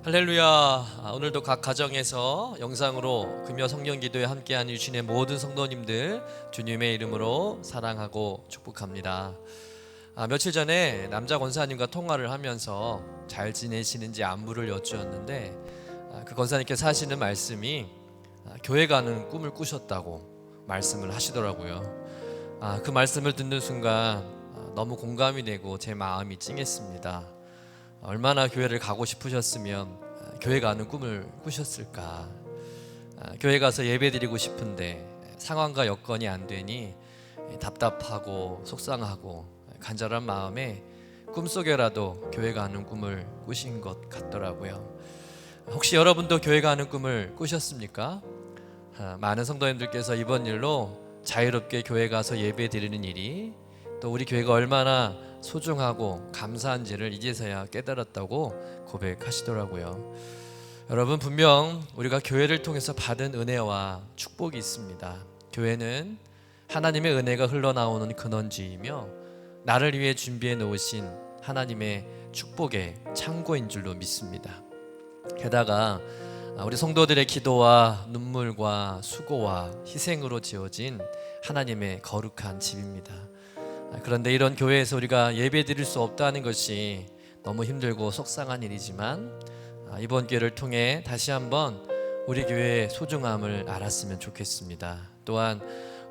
할렐루야. 오늘도 각 가정에서 영상으로 금요 성령 기도에 함께하는 유신의 모든 성도님들 주님의 이름으로 사랑하고 축복합니다. 며칠 전에 남자 권사님과 통화를 하면서 잘 지내시는지 안부를 여쭈었는데 그 권사님께서 하시는 말씀이 교회 가는 꿈을 꾸셨다고 말씀을 하시더라고요. 그 말씀을 듣는 순간 너무 공감이 되고 제 마음이 찡했습니다. 얼마나 교회를 가고 싶으셨으면 교회 가는 꿈을 꾸셨을까. 교회 가서 예배 드리고 싶은데 상황과 여건이 안 되니 답답하고 속상하고 간절한 마음에 꿈속에라도 교회 가는 꿈을 꾸신 것 같더라고요. 혹시 여러분도 교회 가는 꿈을 꾸셨습니까? 많은 성도님들께서 이번 일로 자유롭게 교회 가서 예배 드리는 일이 또 우리 교회가 얼마나 소중하고 감사한지를 이제서야 깨달았다고 고백하시더라고요. 여러분, 분명 우리가 교회를 통해서 받은 은혜와 축복이 있습니다. 교회는 하나님의 은혜가 흘러나오는 근원지이며 나를 위해 준비해 놓으신 하나님의 축복의 창고인 줄로 믿습니다. 게다가 우리 성도들의 기도와 눈물과 수고와 희생으로 지어진 하나님의 거룩한 집입니다. 그런데 이런 교회에서 우리가 예배 드릴 수 없다는 것이 너무 힘들고 속상한 일이지만 이번 기회를 통해 다시 한번 우리 교회의 소중함을 알았으면 좋겠습니다. 또한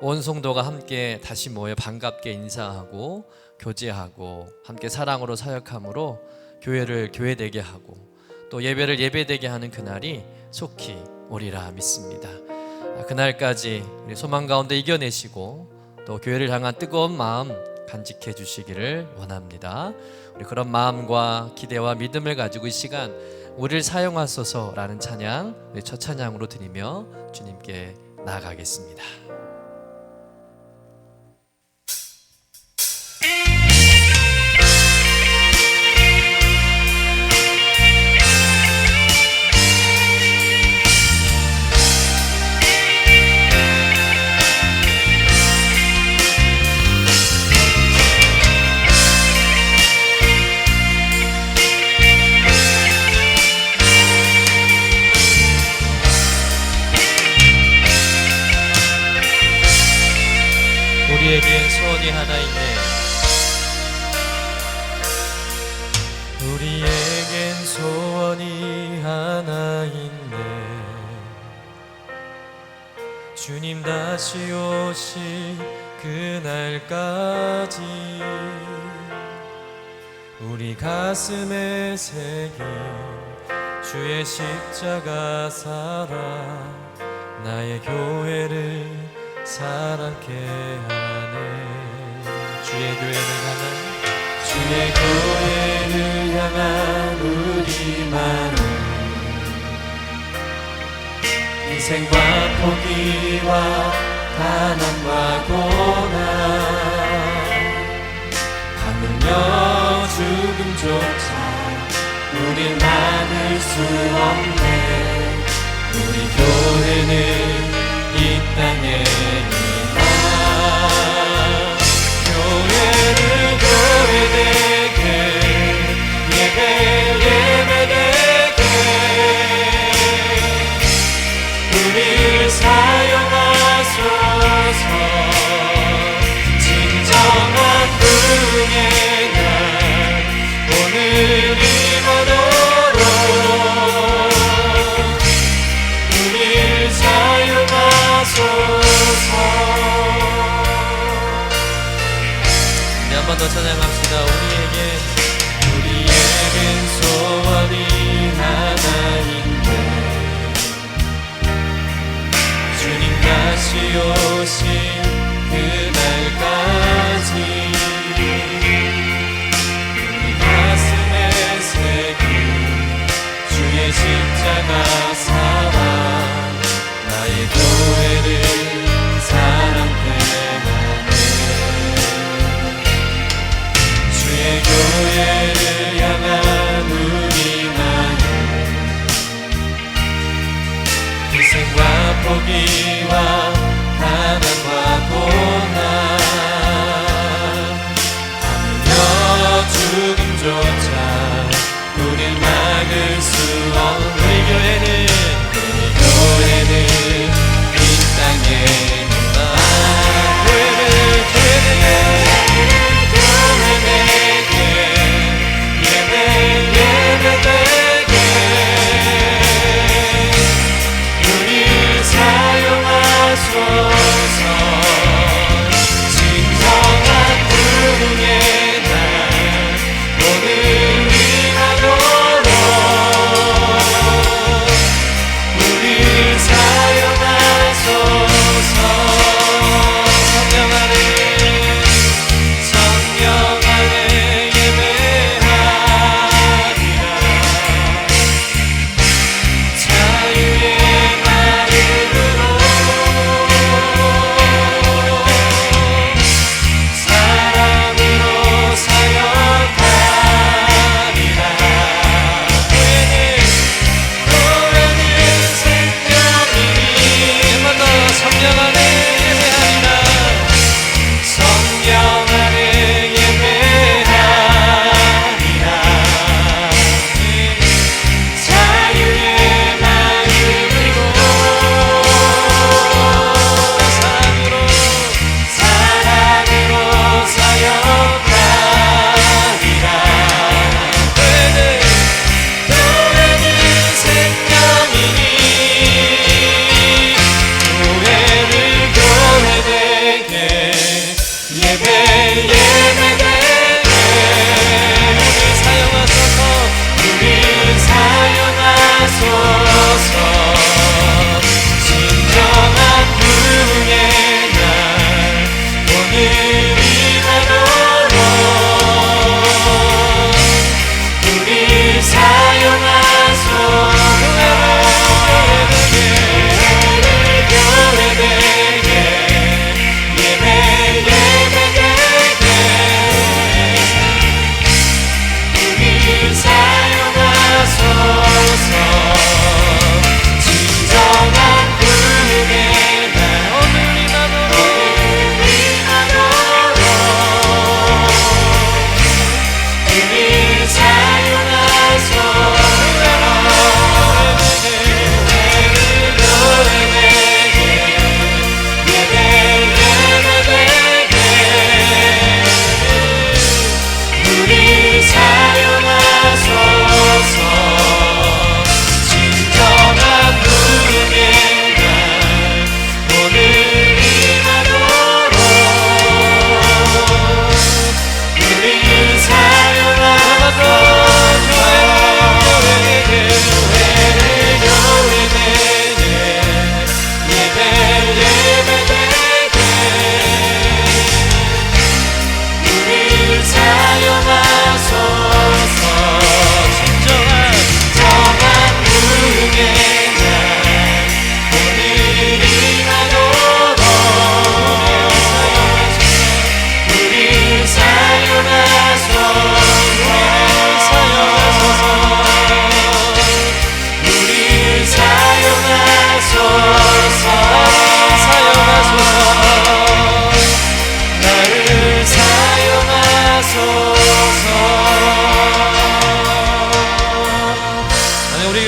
온 성도가 함께 다시 모여 반갑게 인사하고 교제하고 함께 사랑으로 사역함으로 교회를 교회되게 하고 또 예배를 예배되게 하는 그날이 속히 오리라 믿습니다. 그날까지 우리 소망 가운데 이겨내시고 또 교회를 향한 뜨거운 마음 간직해 주시기를 원합니다. 우리 그런 마음과 기대와 믿음을 가지고 이 시간 우리를 사용하소서라는 찬양 우리 첫 찬양으로 드리며 주님께 나아가겠습니다. 우리에겐 소원이 하나 있네. 우리에겐 소원이 하나 있네. 주님 다시 오실 그날까지 우리 가슴에 새긴 주의 십자가 사랑 나의 교회를 사랑케 하네. 주의 교회를 향한 우리 마음 인생과 포기와 가난과 고난 하물며 죽음조차 우릴 막을 수 없네. 우리 교회는 이 땅에 있나. 교회는 교회되게 예배되게 우릴 사용하소서. 진정한 부흥의 날 오늘이 오도록 우릴 사용하소서. 네, 한 번 더 찬양합시다. 우리에겐 소원이 하나 있네. 주님 다시 오신 그날까지 우리 가슴에 새긴 주의 십자가 사랑 나의 교회를 사랑케 하네.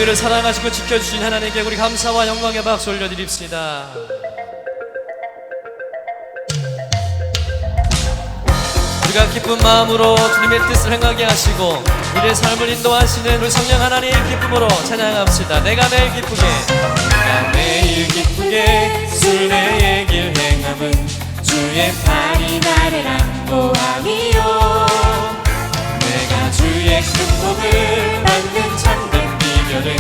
우리를 사랑하시고 지켜주신 하나님께 우리 감사와 영광의 박수 올려드립시다. 우리가 기쁜 마음으로 주님의 뜻을 행하게 하시고 우리의 삶을 인도하시는 우리 성령 하나님의 기쁨으로 찬양합시다. 내가 매일 기쁘게, 내가 매일 기쁘게 순례의 길 행함은 주의 팔이 나를 안보함이요. 내가 주의 큰 복을 받는 참된 비결은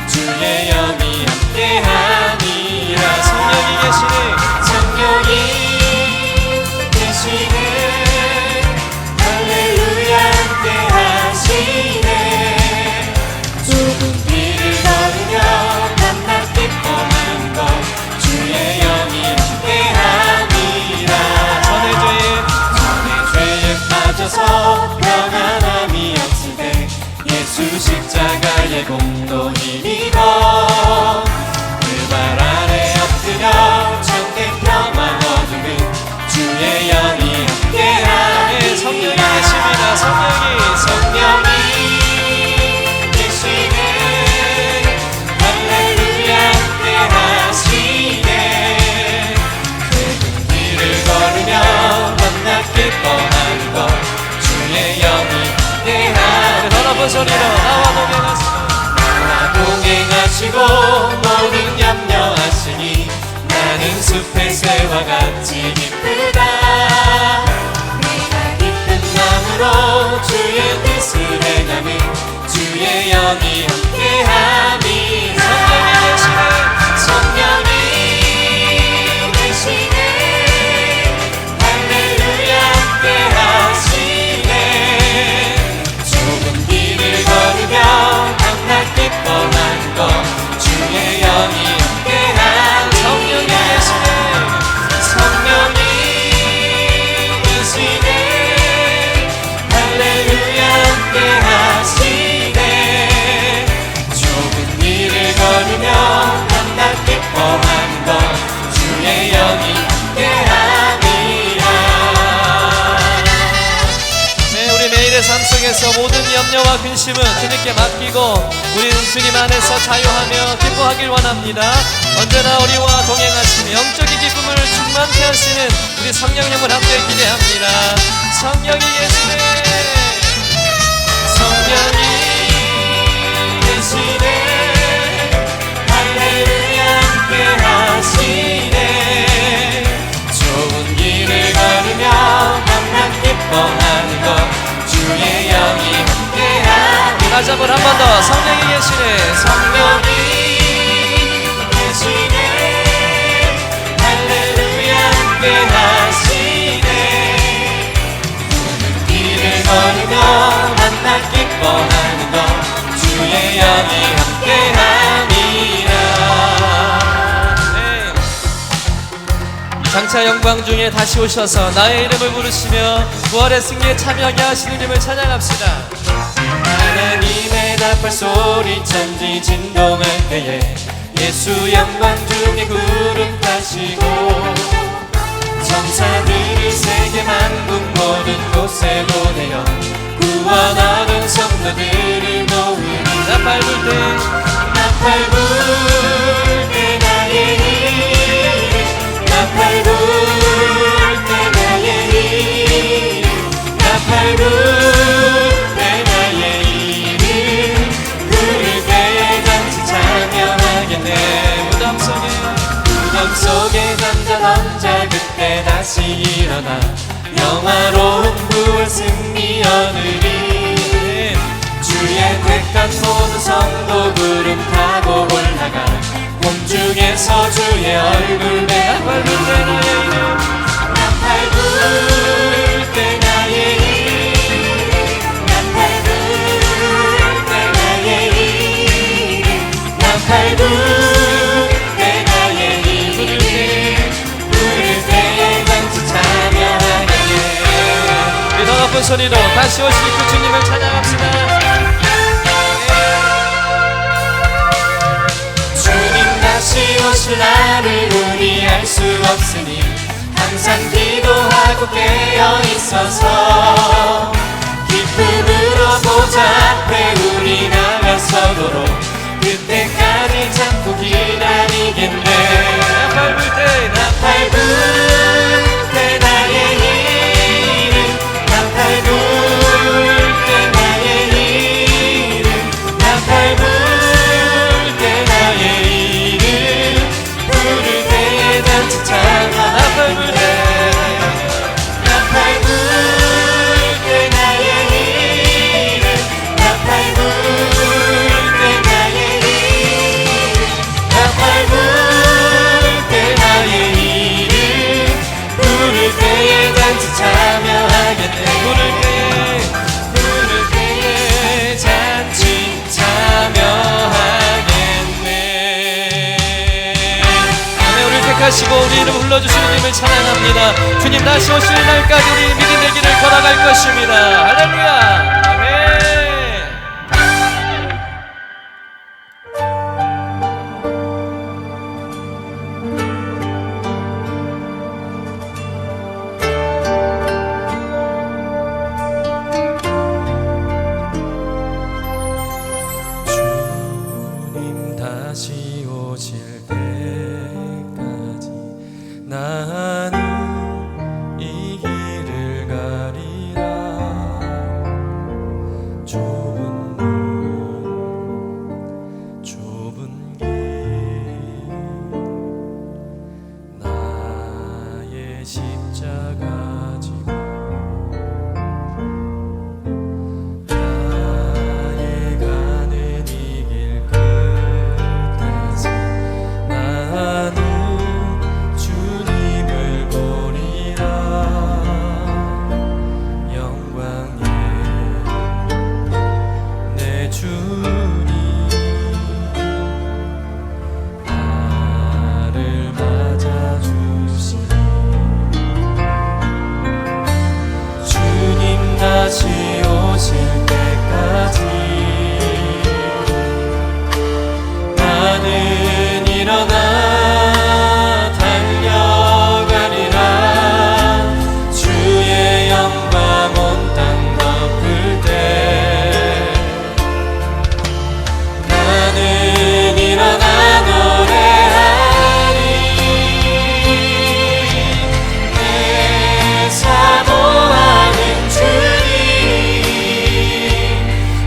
주의 영이 함께함이라. 성령이 계시네. 성령이 계시네. 할렐루야 함께하시네. 좁은 길을 걸으며 밤낮 기뻐하는 것 주의 영이 함께함이라. 전의 죄에 빠져서 평안함이 없을 때 예수 십자가의 공로 힘입어 그 발 아래 엎드려 천대 평화 얻으는 주의 영이 함께하니. 성령이 계십니다. 성령이 계시네. 할렐루야 함께하시네. 좁은 길을 걸으며 밤낮 기뻐하는 것 주의 영이 함께하니. 더 높은 소리로 나와 동행하시고 모든 염려하시니 나는 숲의 새와 같이 기쁘다. 내가 기쁜 마음으로 주의 뜻을 행하는 주의 영이 함께하니. 성령이 계시네. 할렐루야 함께하시네. 좁은 길을 걸으며 밤낮 기뻐하는 것 주의 영이 함께하니. 성령이 계시네. 할렐루야 함께하시네. 좁은 길을 걸으며 밤낮 기뻐하는 것 주의 영이 함께하니라. 네, 우리 매일의 삶 속에서 모든 염려와 근심은 주님께 맡기고 우리는 주님 안에서 자유하며 기뻐하길 원합니다. 언제나 우리와 동행하시며 영적인 기쁨을 충만케 하시는 우리 성령님을 함께 기대합니다. 성령이 계시네. 성령이 계시네. 할렐루야 함께하시네. 좁은 길을 걸으며 밤낮 기뻐하는 것 주의 영이 함께하니. 다시 한번 한 번 더. 성령이 계시네. 성령이 계시네. 할렐루야 함께하시네. 좁은 길을 걸으며 밤낮 기뻐하는 것 주의 영이 함께함이라. 네. 장차 영광 중에 다시 오셔서 나의 이름을 부르시며 부활의 승리에 참여하게 하시는 이름을 찬양합시다. 하나님의 답할 소리 천지 진동할 때에 예수 영광 중에 구름 타시고 천사들이 세계 만국 모든 곳에 보내어 구원 얻은 성도들을 모으니. 나팔 불 때 나팔 불 때 나의 힘. 나팔 불 때 나의 힘. 나팔 불 때 나의 이름 부를 때에 같이 찬양하겠네. 무덤 속에 잠자던 자 그때 다시 일어나 영화로운 구원 승리 얻으리. 주의 택한 모든 성도 구름 타고 올라가 공중에서 주의 얼굴 배. 나팔 불 때 나의 이름. 나팔 불 때 나의 이름. 나팔 불 때 나의 이름. 나팔 불 때 나의 이름 부를 때에 같이 찬양하겠네. 더 높은 소리로 다시 오실 그 주님을 찬양합시다. 주님 다시 오실 날을 우리 알 수 없으니 항상 기도하고 깨어 있어서 기쁨으로 보좌 앞에 우리 나가서도록 그 인도하시고 우리 이름 불러주시는 님을 찬양합니다. 주님 다시 오실 날까지 우리 믿음의 길을 걸어갈 것입니다. 할렐루야. 아멘. 주님 다시 오실 때까지 나는 이 길을 가리라. 좁은 문 좁은 길 나의 십자가 지고 나의 가는 이 길 끝에서 나는 주님을 보리라. 영광의 내 주님 나를 맞아주시니 주님 다시 오실 때까지 나는 일어나 달려가리라. 주의 영광 온 땅 덮을 때 나는 일어나 노래하리. 내 사모하는 주님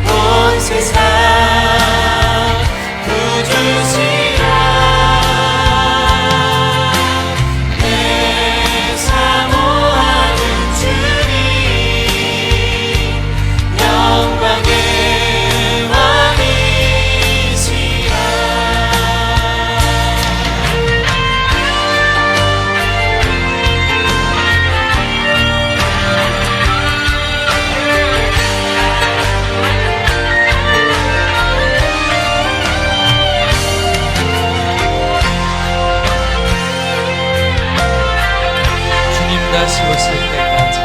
온 세상 구주시라. 내 사모하는 주님 영광의 왕이시라. 주님 다시 오실 때까지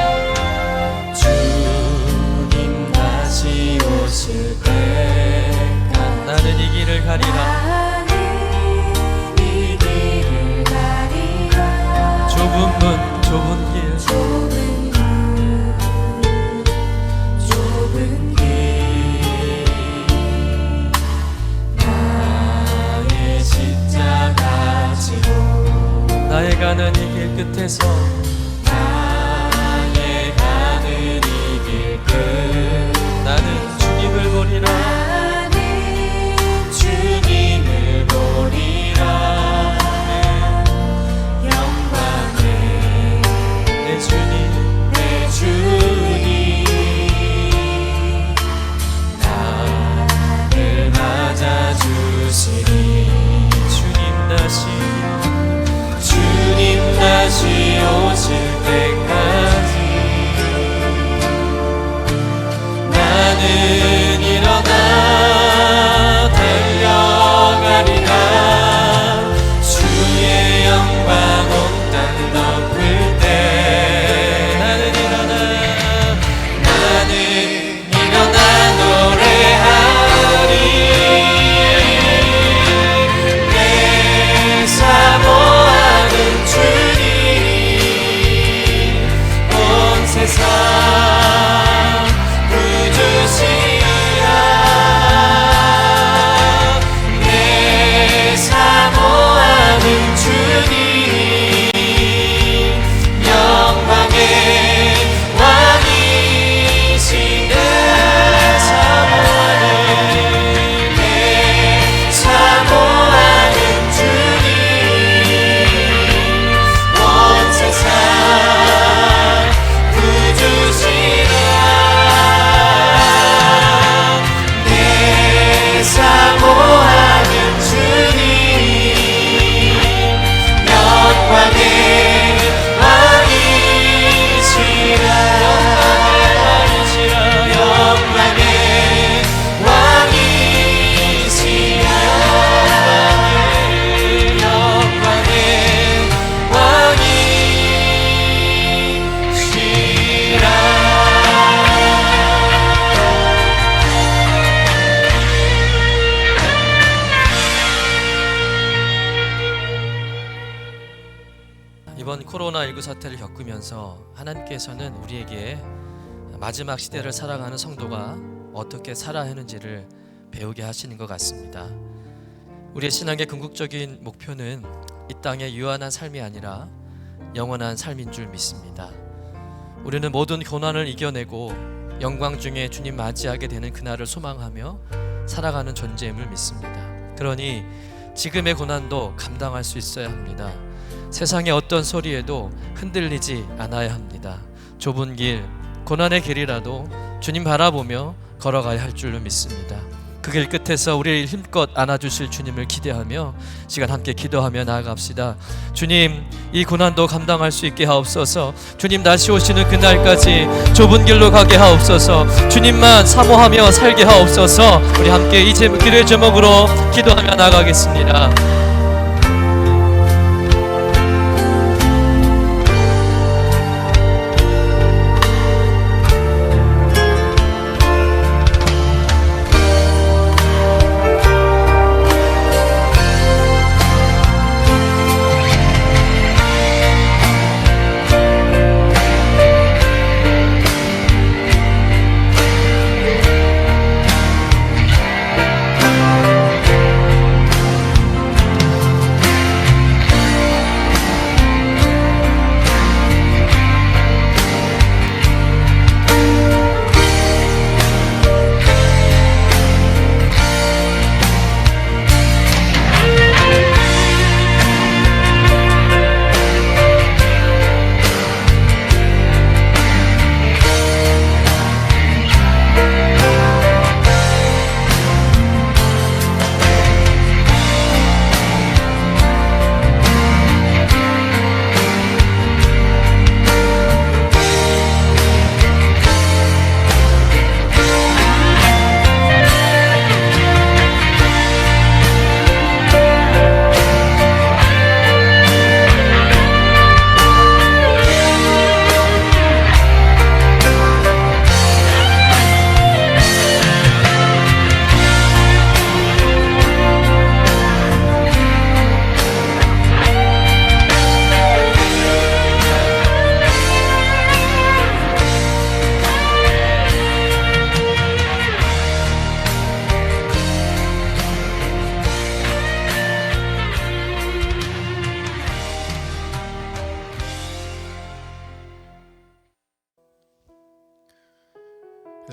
주님 다시 오실 때까지 나는 이 길을 가리라. 이 길을 가리라. 좁은 문 좁은 길 좁은 길 나의 십자가 지고 나의 가는 이 길 끝에서 나의 가는 이 길 끝 나는 주님을 보리라. 나는 주님을 보리라. 영광의 내 주님 내 주님 나를 맞아주시니 주님 다시 주님 다시 오실 코로나19 사태를 겪으면서 하나님께서는 우리에게 마지막 시대를 살아가는 성도가 어떻게 살아야 하는지를 배우게 하시는 것 같습니다. 우리의 신앙의 궁극적인 목표는 이 땅의 유한한 삶이 아니라 영원한 삶인 줄 믿습니다. 우리는 모든 고난을 이겨내고 영광 중에 주님 맞이하게 되는 그날을 소망하며 살아가는 존재임을 믿습니다. 그러니 지금의 고난도 감당할 수 있어야 합니다. 세상의 어떤 소리에도 흔들리지 않아야 합니다. 좁은 길, 고난의 길이라도 주님 바라보며 걸어가야 할 줄로 믿습니다. 그 길 끝에서 우리를 힘껏 안아주실 주님을 기대하며 시간 함께 기도하며 나아갑시다. 주님, 이 고난도 감당할 수 있게 하옵소서. 주님 다시 오시는 그날까지 좁은 길로 가게 하옵소서. 주님만 사모하며 살게 하옵소서. 우리 함께 이 기도의 제목으로 기도하며 나아가겠습니다.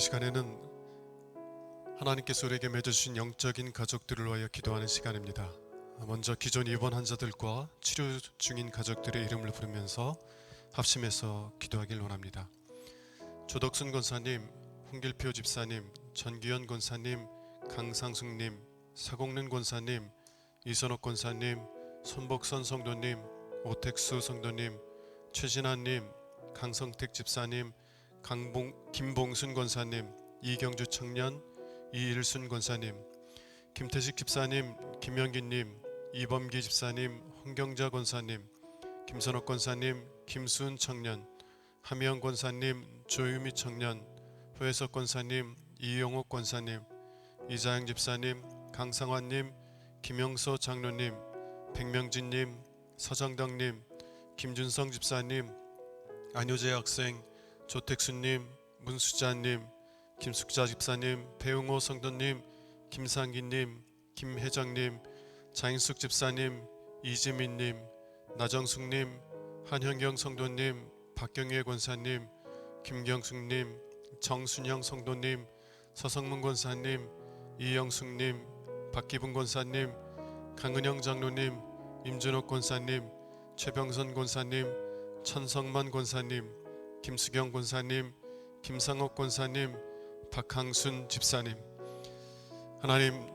이 시간에는 하나님께서 우리에게 맺어주신 영적인 가족들을 위하여 기도하는 시간입니다. 먼저 기존 입원 환자들과 치료 중인 가족들의 이름을 부르면서 합심해서 기도하길 원합니다. 조덕순 권사님, 홍길표 집사님, 전기현 권사님, 강상숙님, 사공른 권사님, 이선옥 권사님, 손복선 성도님, 오택수 성도님, 최진아님, 강성택 집사님, 김봉순 권사님, 이경주 청년, 이일순 권사님, 김태식 집사님, 김영기님, 이범기 집사님, 홍경자 권사님, 김선옥 권사님, 김수은 청년, 함영 권사님, 조유미 청년, 회석 권사님, 이용옥 권사님, 이자영 집사님, 강상환님, 김영서 장로님, 백명진님, 서정덕님, 김준성 집사님, 안효재 학생, 조택수님, 문수자님, 김숙자 집사님, 배웅호 성도님, 김상기님, 김혜정님, 장인숙 집사님, 이지민님, 나정숙님, 한현경 성도님, 박경혜 권사님, 김경숙님, 정순영 성도님, 서성문 권사님, 이영숙님, 박기분 권사님, 강은영 장로님, 임준옥 권사님, 최병선 권사님, 천성만 권사님, 김수경 권사님, 김상옥 권사님, 박항순 집사님, 하나님,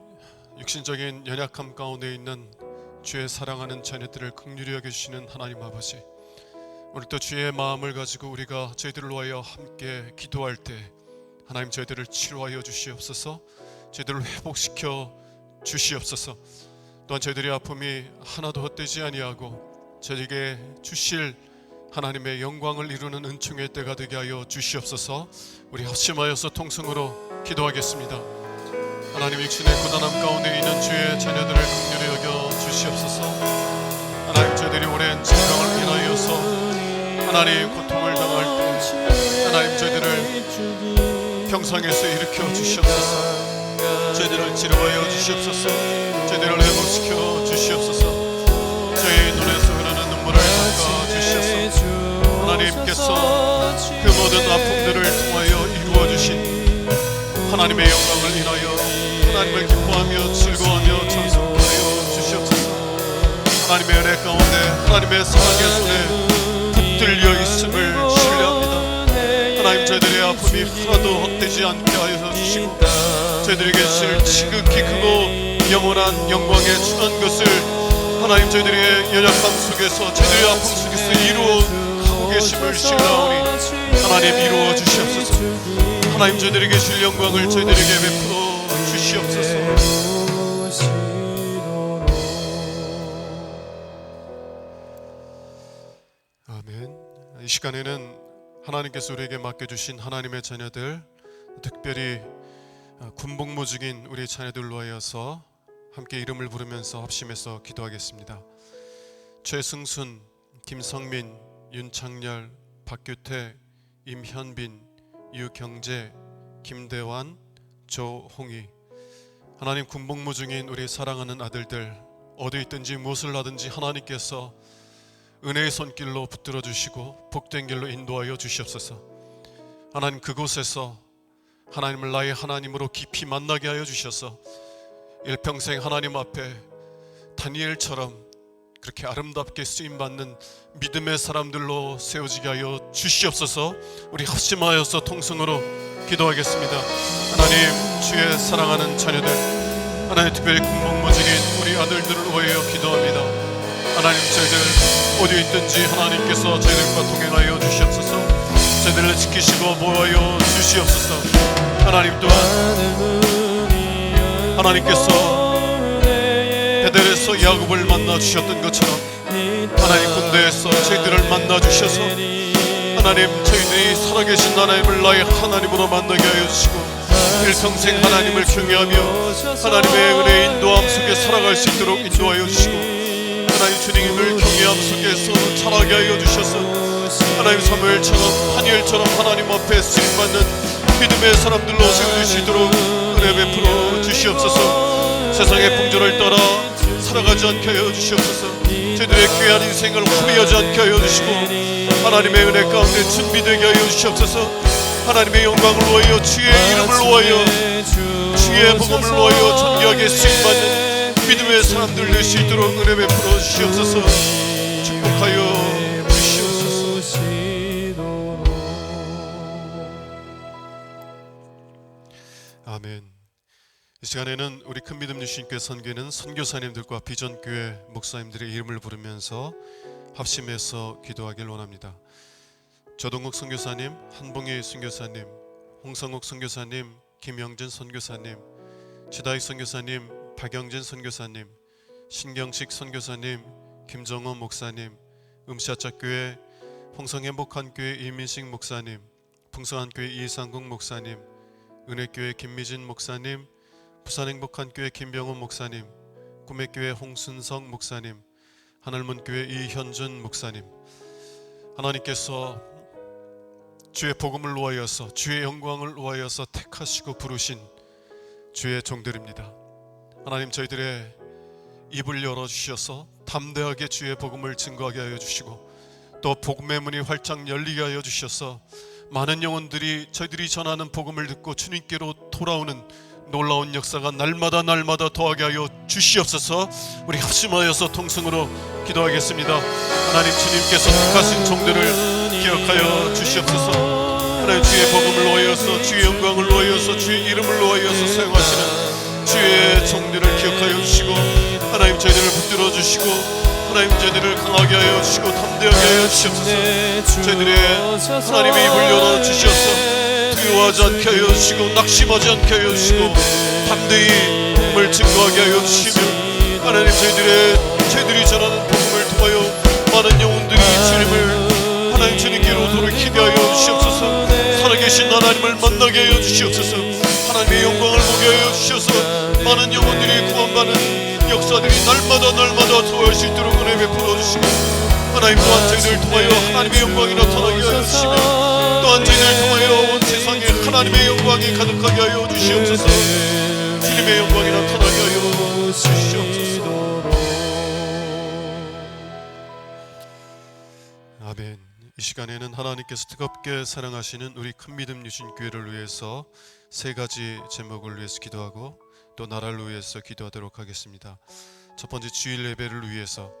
육신적인 연약함 가운데 있는 주의 사랑하는 자녀들을 긍휼히 여겨주시는 하나님 아버지, 오늘도 주의 마음을 가지고 우리가 저희들을 위하여 함께 기도할 때 하나님 저희들을 치료하여 주시옵소서, 저희들을 회복시켜 주시옵소서. 또한 저희들의 아픔이 하나도 헛되지 아니하고 저에게 주실 하나님의 영광을 이루는 은총의 때가 되게 하여 주시옵소서. 우리 합심하여서 통성으로 기도하겠습니다. 하나님, 육신의 고단함 가운데 있는 주의 자녀들을 긍휼히 여겨 주시옵소서. 하나님, 저희들이 오랜 질병을 인하여서 하나님 고통을 당할 때 하나님 저희들을 병상에서 일으켜 주시옵소서. 저희들을 치료하여 주시옵소서. 저희들을 회복시켜 주시옵소서. 저희 눈에서 흐르는 눈물을 닦아 주시옵소서. 하나님께서 그 모든 아픔들을 통하여 이루어 주신 하나님의 영광을 인하여 하나님을 기뻐하며 즐거워하며 찬송하여 주시옵소서. 하나님의 은혜 가운데 하나님의 사랑의 손에 붙들려 있음을 신뢰합니다. 하나님 저희들의 아픔이 하나도 헛되지 않게 하여 주시고 저희들에게 실 지극히 크고 영원한 영광에 충한 것을 하나님 저희들의 연약함 속에서 저희들의 아픔 속에서 이루어 가고 계심을 신뢰하오니 하나님 이루어 주시옵소서. 하나님 저희들에게 실 영광을 저희들에게 베풀어 주시옵소서. 아멘. 이 시간에는 하나님께서 우리에게 맡겨주신 하나님의 자녀들, 특별히 군복무 중인 우리 자녀들로 하여서 함께 이름을 부르면서 합심해서 기도하겠습니다. 최승순, 김성민, 윤창열, 박규태, 임현빈, 유경재, 김대환, 조홍희. 하나님 군복무 중인 우리 사랑하는 아들들 어디 있든지 무엇을 하든지 하나님께서 은혜의 손길로 붙들어 주시고 복된 길로 인도하여 주시옵소서. 하나님 그곳에서 하나님을 나의 하나님으로 깊이 만나게 하여 주셔서 일평생 하나님 앞에 다니엘처럼 그렇게 아름답게 쓰임받는 믿음의 사람들로 세워지게 하여 주시옵소서. 우리 합심하여서 통성으로 기도하겠습니다. 하나님 주의 사랑하는 자녀들, 하나님 특별히 군복무 중인 우리 아들들을 위하여 기도합니다. 하나님 저희들 어디 있든지 하나님께서 저희들과 동행하여 주시옵소서. 저희들을 지키시고 보호하여 주시옵소서. 하나님 또한 하나님께서 베델에서 야곱을 만나 주셨던 것처럼 하나님 군대에서 저희들을 만나 주셔서 하나님 저희들이 살아계신 하나님을 나의 하나님으로 만나게 하여 주시고 일평생 하나님을 경외하며 하나님의 은혜의 인도함 속에 살아갈 수 있도록 인도하여 주시고 하나님 주님을 경외함 속에서 자라게 하여 주셔서 하나님 사무엘처럼 다니엘처럼 하나님 앞에 쓰임받는 믿음의 사람들로 세워주시도록 은혜 베풀어 주시옵소서. 세상의 풍조를 따라 살아가지 않게 하여 주시옵소서. 저희들의 귀한 인생을 후회하지 않게 하여 주시고 하나님의 은혜 가운데 준비되게 하여 주시옵소서. 하나님의 영광을 위하여 주의 이름을 위하여 주의 복음을 위하여 존귀하게 쓰임받는 믿음의 사람들 될 수 있도록 은혜 베풀어 주시옵소서. 축복하여 주시옵소서. 아멘. 이 시간에는 우리 큰 믿음 유신교회 선교회는 선교사님들과 비전교회 목사님들의 이름을 부르면서 합심해서 기도하길 원합니다. 조동국 선교사님, 한봉희 선교사님, 홍성욱 선교사님, 김영진 선교사님, 지다익 선교사님, 박영진 선교사님, 신경식 선교사님, 김정원 목사님, 음시아짝교회 홍성행복한교회 이민식 목사님, 풍성한교회 이상국 목사님, 은혜교회 김미진 목사님, 부산행복한교회 김병훈 목사님, 꿈의교회 홍순성 목사님, 하늘문교회 이현준 목사님. 하나님께서 주의 복음을 위하여서 주의 영광을 위하여서 택하시고 부르신 주의 종들입니다. 하나님 저희들의 입을 열어주셔서 담대하게 주의 복음을 증거하게 하여 주시고 또 복음의 문이 활짝 열리게 하여 주셔서 많은 영혼들이 저희들이 전하는 복음을 듣고 주님께로 돌아오는 놀라운 역사가 날마다 더하게 하여 주시옵소서. 우리 합심하여서 통성으로 기도하겠습니다. 하나님 주님께서 택하신 종들을 기억하여 주시옵소서. 하나님 주의 복음을 위하여서 주의 영광을 위하여서 주의 이름을 위하여서 사용하시는 주의 종들을 기억하여 주시고 하나님 저희들을 붙들어 주시고 하나님 저희들을 강하게 하여 주시고 담대하게 하여 주시옵소서. 저희들의 하나님의 입을 열어 주셔서 두려워하지 않게 하여 주시고 낙심하지 않게 하여 주시고 담대히 복음을 증거하게 하여 주시며 하나님 저희들이 전하는 복음을 통하여 많은 영혼들이 주님을 하나님 주님께로 돌이키게 하여 주시옵소서. 살아계신 하나님을 만나게 하여 주시옵소서. 하나님의 영광을 보게 하여 주셔서 많은 영혼들이 구원받는 역사들이 날마다 소화할 수 있도록 은혜 베풀어 주시고, 하나님 또한 저희들을 통하여 하나님의 영광이 나타나게 하여 주시며, 또한 저희들을 통하여 온 세상에 하나님의 영광이 가득하게 하여 주시옵소서. 주님의 영광이 나타나게 하여 주시옵소서. 아멘. 이 시간에는 하나님께서 뜨겁게 사랑하시는 우리 큰 믿음 유신 교회를 위해서 세 가지 제목을 위해서 기도하고 또 나라를 위해서 기도하도록 하겠습니다. 첫 번째, 주일 예배를 위해서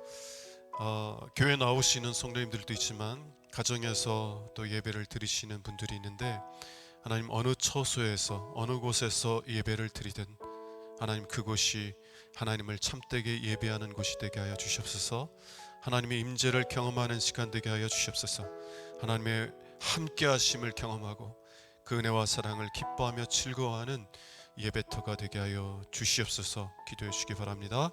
교회 나오시는 성도님들도 있지만 가정에서 또 예배를 드리시는 분들이 있는데, 하나님 어느 처소에서 어느 곳에서 예배를 드리든 하나님 그곳이 하나님을 참되게 예배하는 곳이 되게 하여 주시옵소서. 하나님의 임재를 경험하는 시간 되게 하여 주시옵소서. 하나님의 함께하심을 경험하고 그 은혜와 사랑을 기뻐하며 즐거워하는 예배터가 되게 하여 주시옵소서. 기도해 주시기 바랍니다.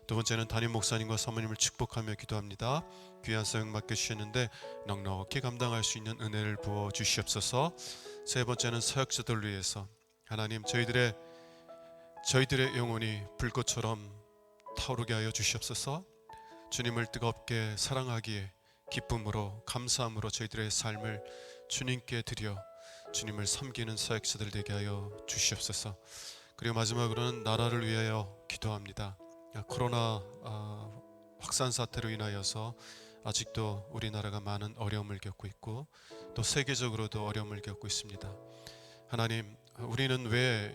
두 번째는 담임 목사님과 사모님을 축복하며 기도합니다. 귀한 사역 맡겨주셨는데 넉넉히 감당할 수 있는 은혜를 부어 주시옵소서. 세 번째는 사역자들을 위해서 하나님 저희들의 영혼이 불꽃처럼 타오르게 하여 주시옵소서. 주님을 뜨겁게 사랑하기에 기쁨으로 감사함으로 저희들의 삶을 주님께 드려 주님을 섬기는 사역자들 되게 하여 주시옵소서. 그리고 마지막으로는 나라를 위하여 기도합니다. 코로나 확산 사태로 인하여서 아직도 우리나라가 많은 어려움을 겪고 있고 또 세계적으로도 어려움을 겪고 있습니다. 하나님, 우리는 왜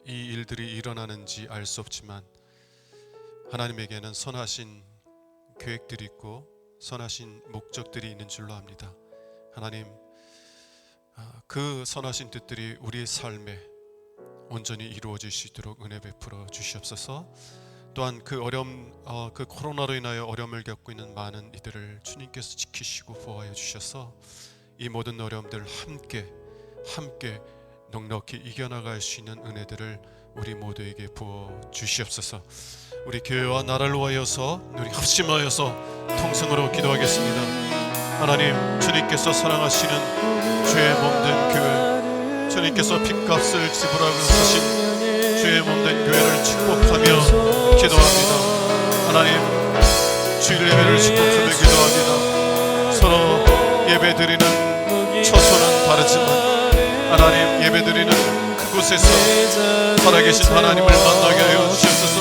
이 일들이 일어나는지 알 수 없지만 하나님에게는 선하신 계획들이 있고 선하신 목적들이 있는 줄로 압니다. 하나님, 그 선하신 뜻들이 우리의 삶에 온전히 이루어질 수 있도록 은혜 베풀어 주시옵소서. 또한 그 어려움, 그 코로나로 인하여 어려움을 겪고 있는 많은 이들을 주님께서 지키시고 보호하여 주셔서 이 모든 어려움들을 함께 넉넉히 이겨나갈 수 있는 은혜들을 우리 모두에게 부어 주시옵소서. 우리 교회와 나라를 위하여서 우리 합심하여서 통성으로 기도하겠습니다. 하나님, 주님께서 사랑하시는 주의 몸된 교회, 주님께서 핏값을 지불하고 사신 주의 몸된 교회를 축복하며 기도합니다. 하나님, 주일 예배를 축복하며 기도합니다. 서로 예배드리는 처소는 다르지만 하나님, 예배드리는 그곳에서 살아계신 하나님을 만나게 하여 주시옵소서.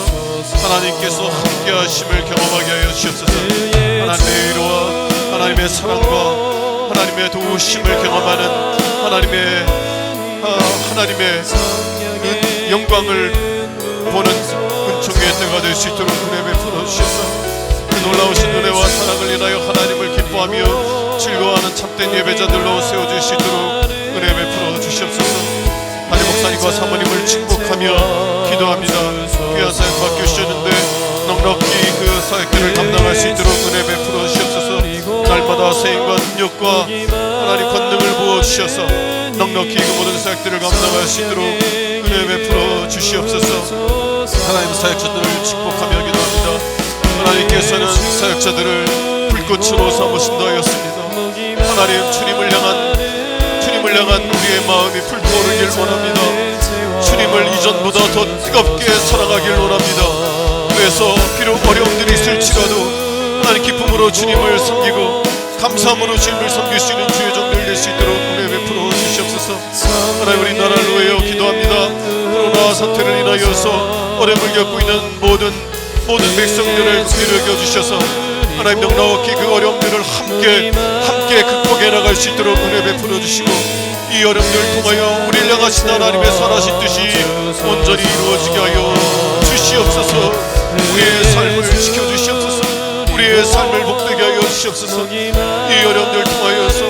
하나님께서 함께하심을 경험하게 하여 주시옵소서. 하나님의 위로와 하나님의 사랑과 하나님의 도우심을 경험하는 하나님의 영광을 보는 은총의 때가 될 수 있도록 은혜 베풀어 주셔서 그 놀라우신 은혜와 사랑을 인하여 하나님을 기뻐하며 즐거워하는 참된 예배자들로 세워줄 수 있도록 은혜 베풀어 주시옵소서. 담임 목사님과 사모님을 축복하며 기도합니다. 귀한 사역 맡겨주셨는데 넉넉히 그 사역들을 감당할 수 있도록 은혜 베풀어 주시옵소서. 날마다 세임과 능력과 하나님 권능을 부어주셔서 넉넉히 그 모든 사역들을 감당할 수 있도록 은혜 베풀어 주시옵소서. 하나님, 사역자들을 축복하며 기도합니다. 하나님께서는 사역자들을 불꽃으로 삼으신다 하였습니다. 하나님, 주님을 향한 우리의 마음이 불타오르길 원합니다. 주님을 이전보다 더 뜨겁게 사랑하길 원합니다. 그래서 비록 어려움들이 있을지라도 하나님 기쁨으로 주님을 섬기고 감사함으로 주님을 섬길 수 있는 주의 종들 될 수 있도록 은혜 베풀어 주시옵소서. 하나님, 우리 나라를 위하여 기도합니다. 코로나 사태를 인하여서 어려움을 겪고 있는 모든 백성들을 긍휼히 여겨주셔서 하나님, 넉넉히 그 어려움들을 함께 극복해 나갈 수 있도록 은혜 베풀어 주시고 이 어려움들을 통하여 우리를 향하신 하나님의 선하신 뜻이 온전히 이루어지게 하여 주시옵소서. 우리의 삶을 지켜주시옵소서. 우리의 삶을 복되게 하여 주시옵소서. 이 어려움들을 통하여서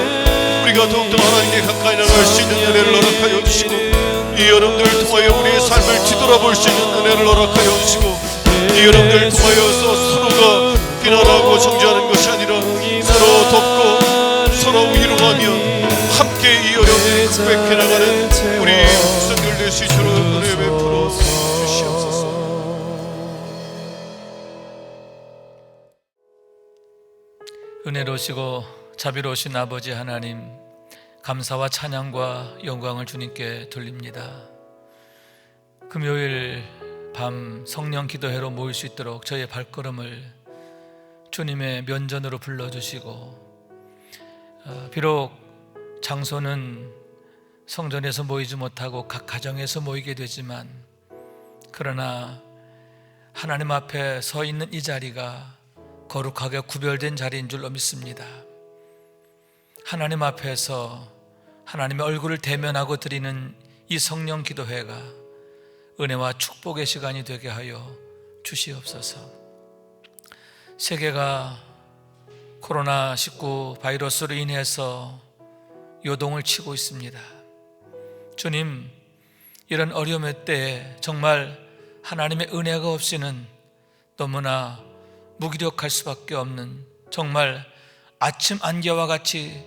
우리가 더욱더 하나님께 가까이 나갈 수 있는 은혜를 허락하여 주시고 이 어려움들을 통하여 우리의 삶을 뒤돌아볼 수 있는 은혜를 허락하여 주시고 이 어려움들을 통하여서 서로가 비난하고 정죄하는 것이 아니라 서로 돕고 서로 위로하며 함께 이 어려움을 극복해 나가는 우리 백성들 될 수 있도록 은혜 베풀어 주시옵소서. 은혜로우시고 자비로우신 아버지 하나님, 감사와 찬양과 영광을 주님께 돌립니다. 금요일 밤 성령 기도회로 모일 수 있도록 저의 발걸음을 주님의 면전으로 불러주시고, 비록 장소는 성전에서 모이지 못하고 각 가정에서 모이게 되지만, 그러나 하나님 앞에 서 있는 이 자리가 거룩하게 구별된 자리인 줄로 믿습니다. 하나님 앞에서 하나님의 얼굴을 대면하고 드리는 이 성령 기도회가 은혜와 축복의 시간이 되게 하여 주시옵소서. 세계가 코로나19 바이러스로 인해서 요동을 치고 있습니다. 주님, 이런 어려움의 때에 정말 하나님의 은혜가 없이는 너무나 무기력할 수밖에 없는, 정말 아침 안개와 같이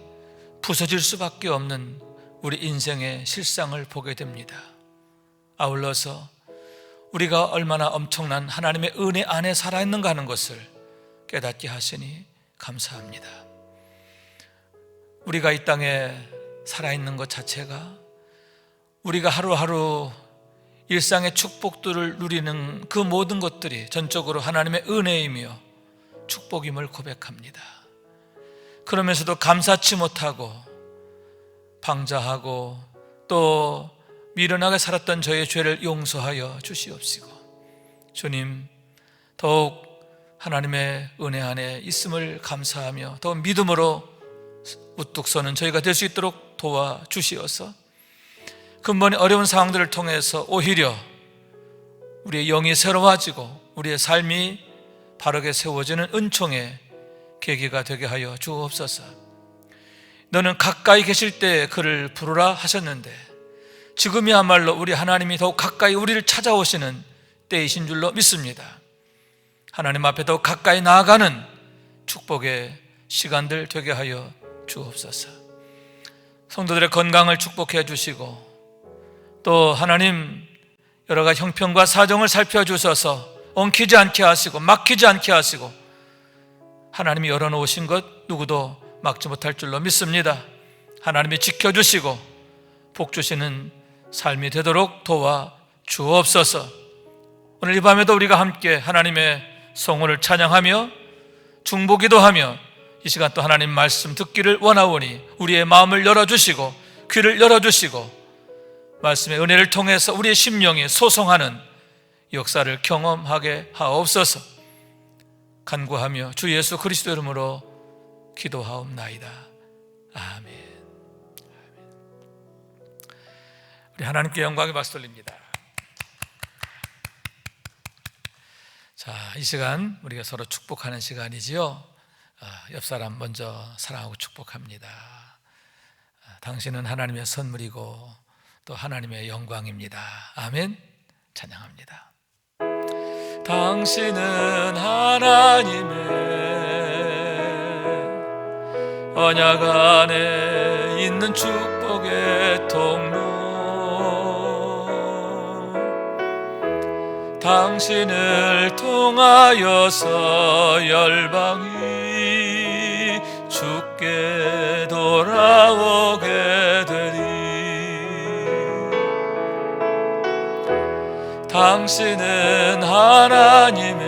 부서질 수밖에 없는 우리 인생의 실상을 보게 됩니다. 아울러서 우리가 얼마나 엄청난 하나님의 은혜 안에 살아있는가 하는 것을 깨닫게 하시니 감사합니다. 우리가 이 땅에 살아있는 것 자체가, 우리가 하루하루 일상의 축복들을 누리는 그 모든 것들이 전적으로 하나님의 은혜이며 축복임을 고백합니다. 그러면서도 감사치 못하고 방자하고 또 미련하게 살았던 저의 죄를 용서하여 주시옵시고, 주님, 더욱 하나님의 은혜 안에 있음을 감사하며 더욱 믿음으로 우뚝 서는 저희가 될 수 있도록 도와주시어서 근본의 어려운 상황들을 통해서 오히려 우리의 영이 새로워지고 우리의 삶이 바르게 세워지는 은총의 계기가 되게 하여 주옵소서. 너는 가까이 계실 때 그를 부르라 하셨는데, 지금이야말로 우리 하나님이 더욱 가까이 우리를 찾아오시는 때이신 줄로 믿습니다. 하나님 앞에 더욱 가까이 나아가는 축복의 시간들 되게 하여 주옵소서. 성도들의 건강을 축복해 주시고, 또 하나님 여러 가지 형편과 사정을 살펴주셔서 엉키지 않게 하시고 막히지 않게 하시고, 하나님이 열어놓으신 것 누구도 막지 못할 줄로 믿습니다. 하나님이 지켜주시고 복 주시는 삶이 되도록 도와주옵소서. 오늘 이 밤에도 우리가 함께 하나님의 성호를 찬양하며 중보기도하며 이 시간 또 하나님 말씀 듣기를 원하오니 우리의 마음을 열어주시고 귀를 열어주시고 말씀의 은혜를 통해서 우리의 심령이 소송하는 역사를 경험하게 하옵소서. 간구하며 주 예수 그리스도 이름으로 기도하옵나이다. 아멘. 우리 하나님께 영광의 박수 돌립니다. 자, 이 시간 우리가 서로 축복하는 시간이지요. 옆 사람 먼저 사랑하고 축복합니다. 당신은 하나님의 선물이고 또 하나님의 영광입니다. 아멘. 찬양합니다. 당신은 하나님의 언약 안에 있는 축복의 통로, 당신을 통하여서 열방이 주께 돌아오게 되리. 당신은 하나님의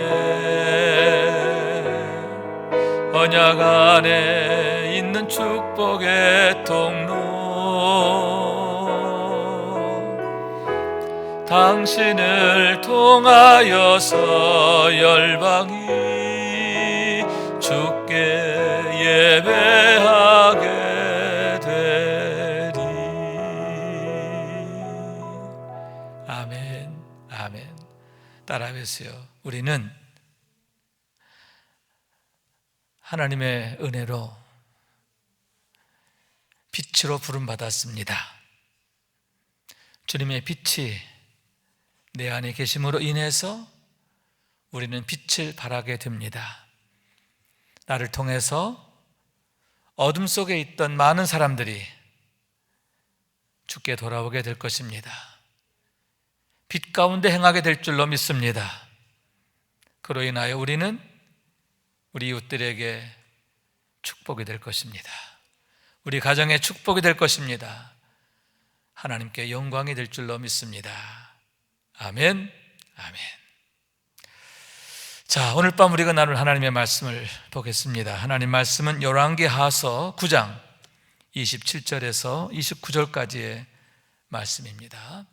언약 안에 있는 축복의 통로, 당신을 통하여서 열방이 주께 예배하게 되리. 아멘. 아멘. 따라하세요. 우리는 하나님의 은혜로 빛으로 부름받았습니다. 주님의 빛이 내 안에 계심으로 인해서 우리는 빛을 발하게 됩니다. 나를 통해서 어둠 속에 있던 많은 사람들이 주께 돌아오게 될 것입니다. 빛 가운데 행하게 될 줄로 믿습니다. 그로 인하여 우리는 우리 이웃들에게 축복이 될 것입니다. 우리 가정에 축복이 될 것입니다. 하나님께 영광이 될 줄로 믿습니다. 아멘. 아멘. 자, 오늘 밤 우리가 나눌 하나님의 말씀을 보겠습니다. 하나님 말씀은 열왕기하서 9장 27절에서 29절까지의 말씀입니다.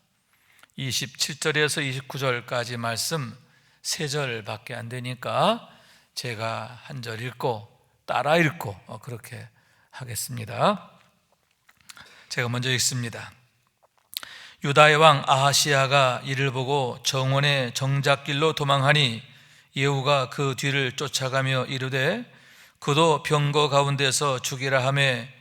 27절에서 29절까지 말씀 3절밖에 안 되니까 제가 한 절 읽고 따라 읽고 그렇게 하겠습니다. 제가 먼저 읽습니다. 유다의 왕 아하시야가 이를 보고 정원의 정작길로 도망하니 예후가 그 뒤를 쫓아가며 이르되 그도 병거 가운데서 죽이라 하매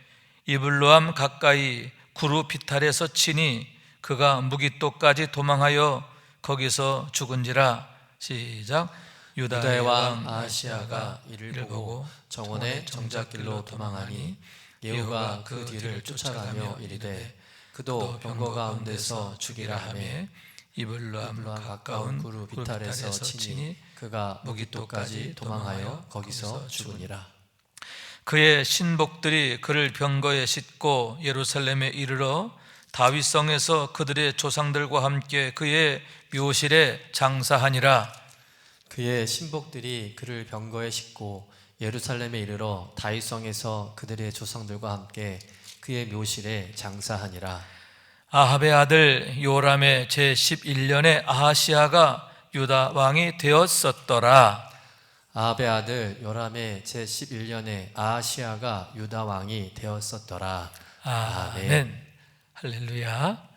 이블로암 가까이 구루 비탈에서 치니 그가 무기토까지 도망하여 거기서 죽은지라. 시작. 유다의 왕 아하시야가 이를 보고 정원의 정작길로 도망하니 예후가 그 뒤를 쫓아가며 이르되 그도 병거 가운데서 죽이라 하매 이블로암 가까운 구루 비탈에서 치니 그가 무기토까지 도망하여 거기서 죽으니라. 그의 신복들이 그를 병거에 싣고 예루살렘에 이르러 다윗성에서 그들의 조상들과 함께 그의 묘실에 장사하니라. 그의 신복들이 그를 병거에 싣고 예루살렘에 이르러 다윗성에서 그들의 조상들과 함께 그의 묘실에 장사하니라. 아합의 아들 요람의 제11년에 아하시야가 유다 왕이 되었었더라. 아합의 아들 요람의 제11년에 아하시야가 유다 왕이 되었었더라. 아멘. 할렐루야.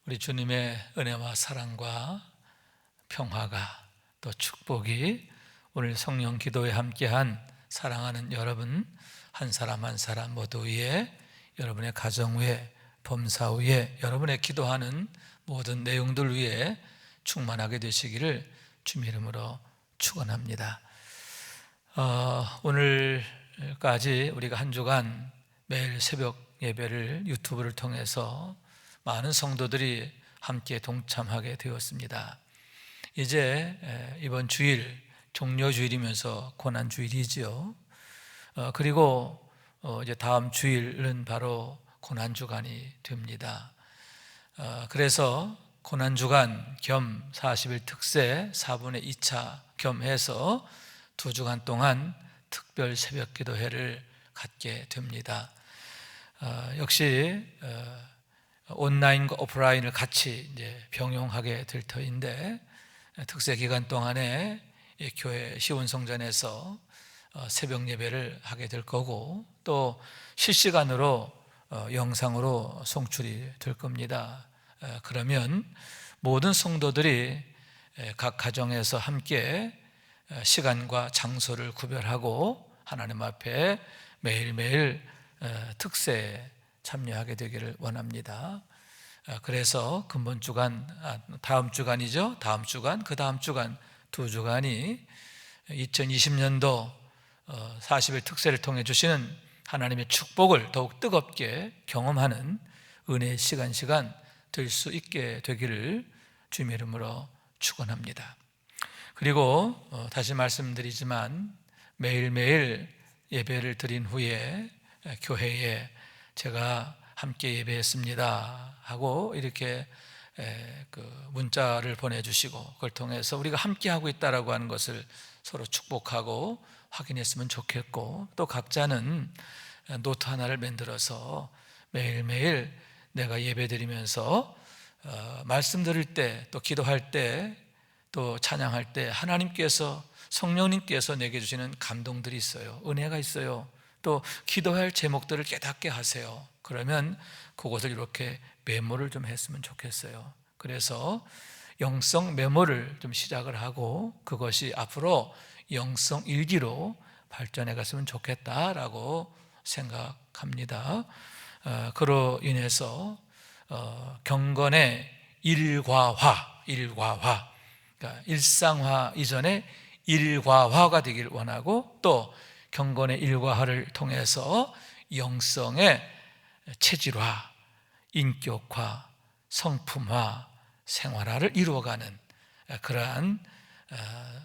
우리 주님의 은혜와 사랑과 평화가 또 축복이 오늘 성령 기도에 함께한 사랑하는 여러분 한 사람 한 사람 모두 위에, 여러분의 가정 위에, 범사 위에, 여러분의 기도하는 모든 내용들 위에 충만하게 되시기를 주님 이름으로 축원합니다. 오늘까지 우리가 한 주간 매일 새벽 예배를 유튜브를 통해서 많은 성도들이 함께 동참하게 되었습니다. 이제 이번 주일 종료주일이면서 고난주일이지요. 그리고 이제 다음 주일은 바로 고난주간이 됩니다. 그래서 고난주간 겸 40일 특세 4분의 2차 겸해서 2주간 동안 특별 새벽 기도회를 갖게 됩니다. 역시 온라인과 오프라인을 같이 이제 병용하게 될 터인데 특세 기간 동안에 교회 시온성전에서 새벽 예배를 하게 될 거고 또 실시간으로 영상으로 송출이 될 겁니다. 그러면 모든 성도들이 각 가정에서 함께 시간과 장소를 구별하고 하나님 앞에 매일매일 특세에 참여하게 되기를 원합니다. 그래서 근본 주간, 다음 주간이죠. 다음 주간, 그 다음 주간 2주간이 2020년도 40일 특세를 통해 주시는 하나님의 축복을 더욱 뜨겁게 경험하는 은혜의 시간 될 수 있게 되기를 주님의 이름으로 축원합니다. 그리고 다시 말씀드리지만 매일매일 예배를 드린 후에 교회에 제가 함께 예배했습니다 하고 이렇게 문자를 보내주시고 그걸 통해서 우리가 함께 하고 있다라고 하는 것을 서로 축복하고 확인했으면 좋겠고 또 각자는 노트 하나를 만들어서 매일매일 내가 예배드리면서 말씀 들을 때 또 기도할 때 또 찬양할 때 하나님께서 성령님께서 내게 주시는 감동들이 있어요. 은혜가 있어요. 또 기도할 제목들을 깨닫게 하세요. 그러면 그것을 이렇게 메모를 좀 했으면 좋겠어요. 그래서 영성 메모를 좀 시작을 하고 그것이 앞으로 영성 일기로 발전해 갔으면 좋겠다라고 생각합니다. 그로 인해서 경건의 일과화, 그러니까 일상화 이전에 일과화가 되길 원하고 또 경건의 일과화를 통해서 영성의 체질화, 인격화, 성품화, 생활화를 이루어가는 그러한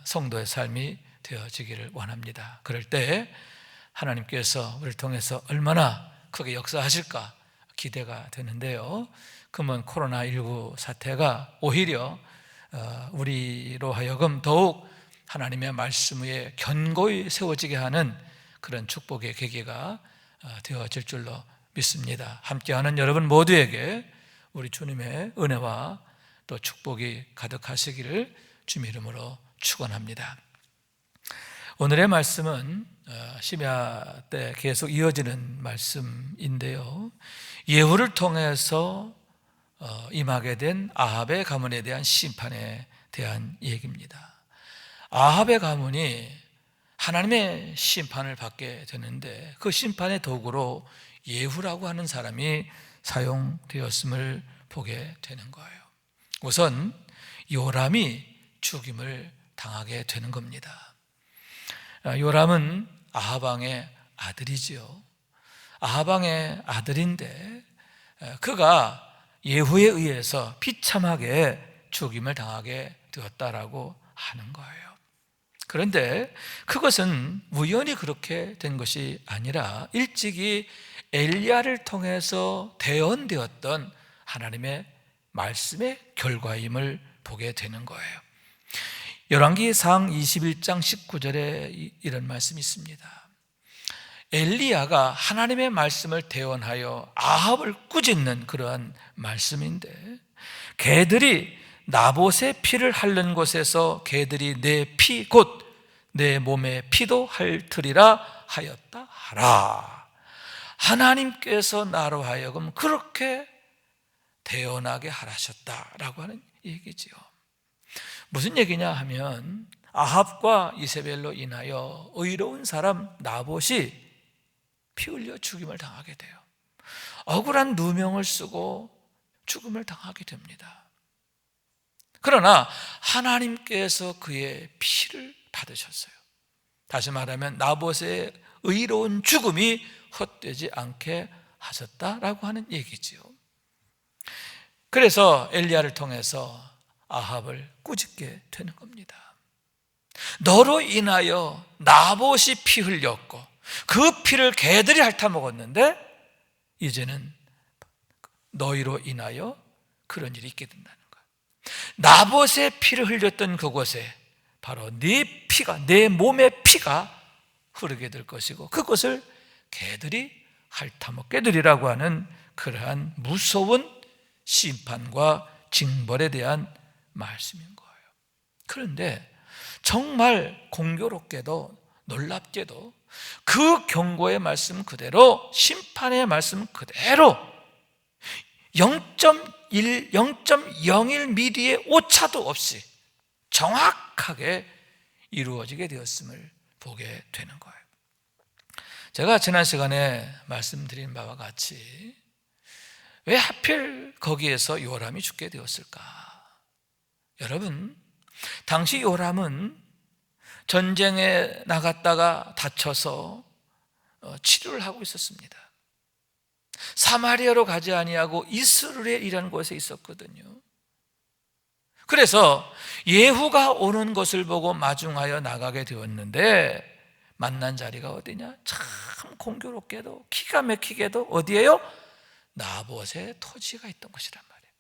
성도의 삶이 되어지기를 원합니다. 그럴 때 하나님께서 우리를 통해서 얼마나 크게 역사하실까 기대가 되는데요. 그러면 코로나19 사태가 오히려 우리로 하여금 더욱 하나님의 말씀 위에 견고히 세워지게 하는 그런 축복의 계기가 되어질 줄로 믿습니다. 함께하는 여러분 모두에게 우리 주님의 은혜와 또 축복이 가득하시기를 주님 이름으로 축원합니다. 오늘의 말씀은 심야 때 계속 이어지는 말씀인데요, 예후를 통해서 임하게 된 아합의 가문에 대한 심판에 대한 얘기입니다. 아합의 가문이 하나님의 심판을 받게 되는데 그 심판의 도구로 예후라고 하는 사람이 사용되었음을 보게 되는 거예요. 우선 요람이 죽임을 당하게 되는 겁니다. 요람은 아합왕의 아들이지요. 아합왕의 아들인데 그가 예후에 의해서 비참하게 죽임을 당하게 되었다라고 하는 거예요. 그런데 그것은 우연히 그렇게 된 것이 아니라 일찍이 엘리야를 통해서 대언되었던 하나님의 말씀의 결과임을 보게 되는 거예요. 열왕기상 21장 19절에 이런 말씀이 있습니다. 엘리야가 하나님의 말씀을 대언하여 아합을 꾸짖는 그러한 말씀인데, 개들이 나봇의 피를 핥는 곳에서 개들이 내 피 곧 내 몸의 피도 핥으리라 하였다 하라. 하나님께서 나로 하여금 그렇게 대언하게 하라셨다라고 하는 얘기지요. 무슨 얘기냐 하면 아합과 이세벨로 인하여 의로운 사람 나봇이 피 흘려 죽임을 당하게 돼요. 억울한 누명을 쓰고 죽음을 당하게 됩니다. 그러나 하나님께서 그의 피를 받으셨어요. 다시 말하면 나봇의 의로운 죽음이 헛되지 않게 하셨다라고 하는 얘기지요. 그래서 엘리야를 통해서 아합을 꾸짖게 되는 겁니다. 너로 인하여 나봇이 피 흘렸고 그 피를 개들이 핥아먹었는데 이제는 너희로 인하여 그런 일이 있게 된다는 거야. 나봇의 피를 흘렸던 그곳에 바로 네 피가, 내 몸의 피가 흐르게 될 것이고 그것을 개들이 핥아먹게 되리라고 하는 그러한 무서운 심판과 징벌에 대한 말씀인 거예요. 그런데 정말 공교롭게도 놀랍게도 그 경고의 말씀 그대로, 심판의 말씀 그대로 0.1, 0.01mm의 오차도 없이 정확하게 이루어지게 되었음을 보게 되는 거예요. 제가 지난 시간에 말씀드린 바와 같이 왜 하필 거기에서 요람이 죽게 되었을까? 여러분, 당시 요람은 전쟁에 나갔다가 다쳐서 치료를 하고 있었습니다. 사마리아로 가지 아니하고 이스라엘이라는 곳에 있었거든요. 그래서 예후가 오는 것을 보고 마중하여 나가게 되었는데 만난 자리가 어디냐? 참 공교롭게도 기가 막히게도 어디예요? 나봇의 토지가 있던 곳이란 말이에요.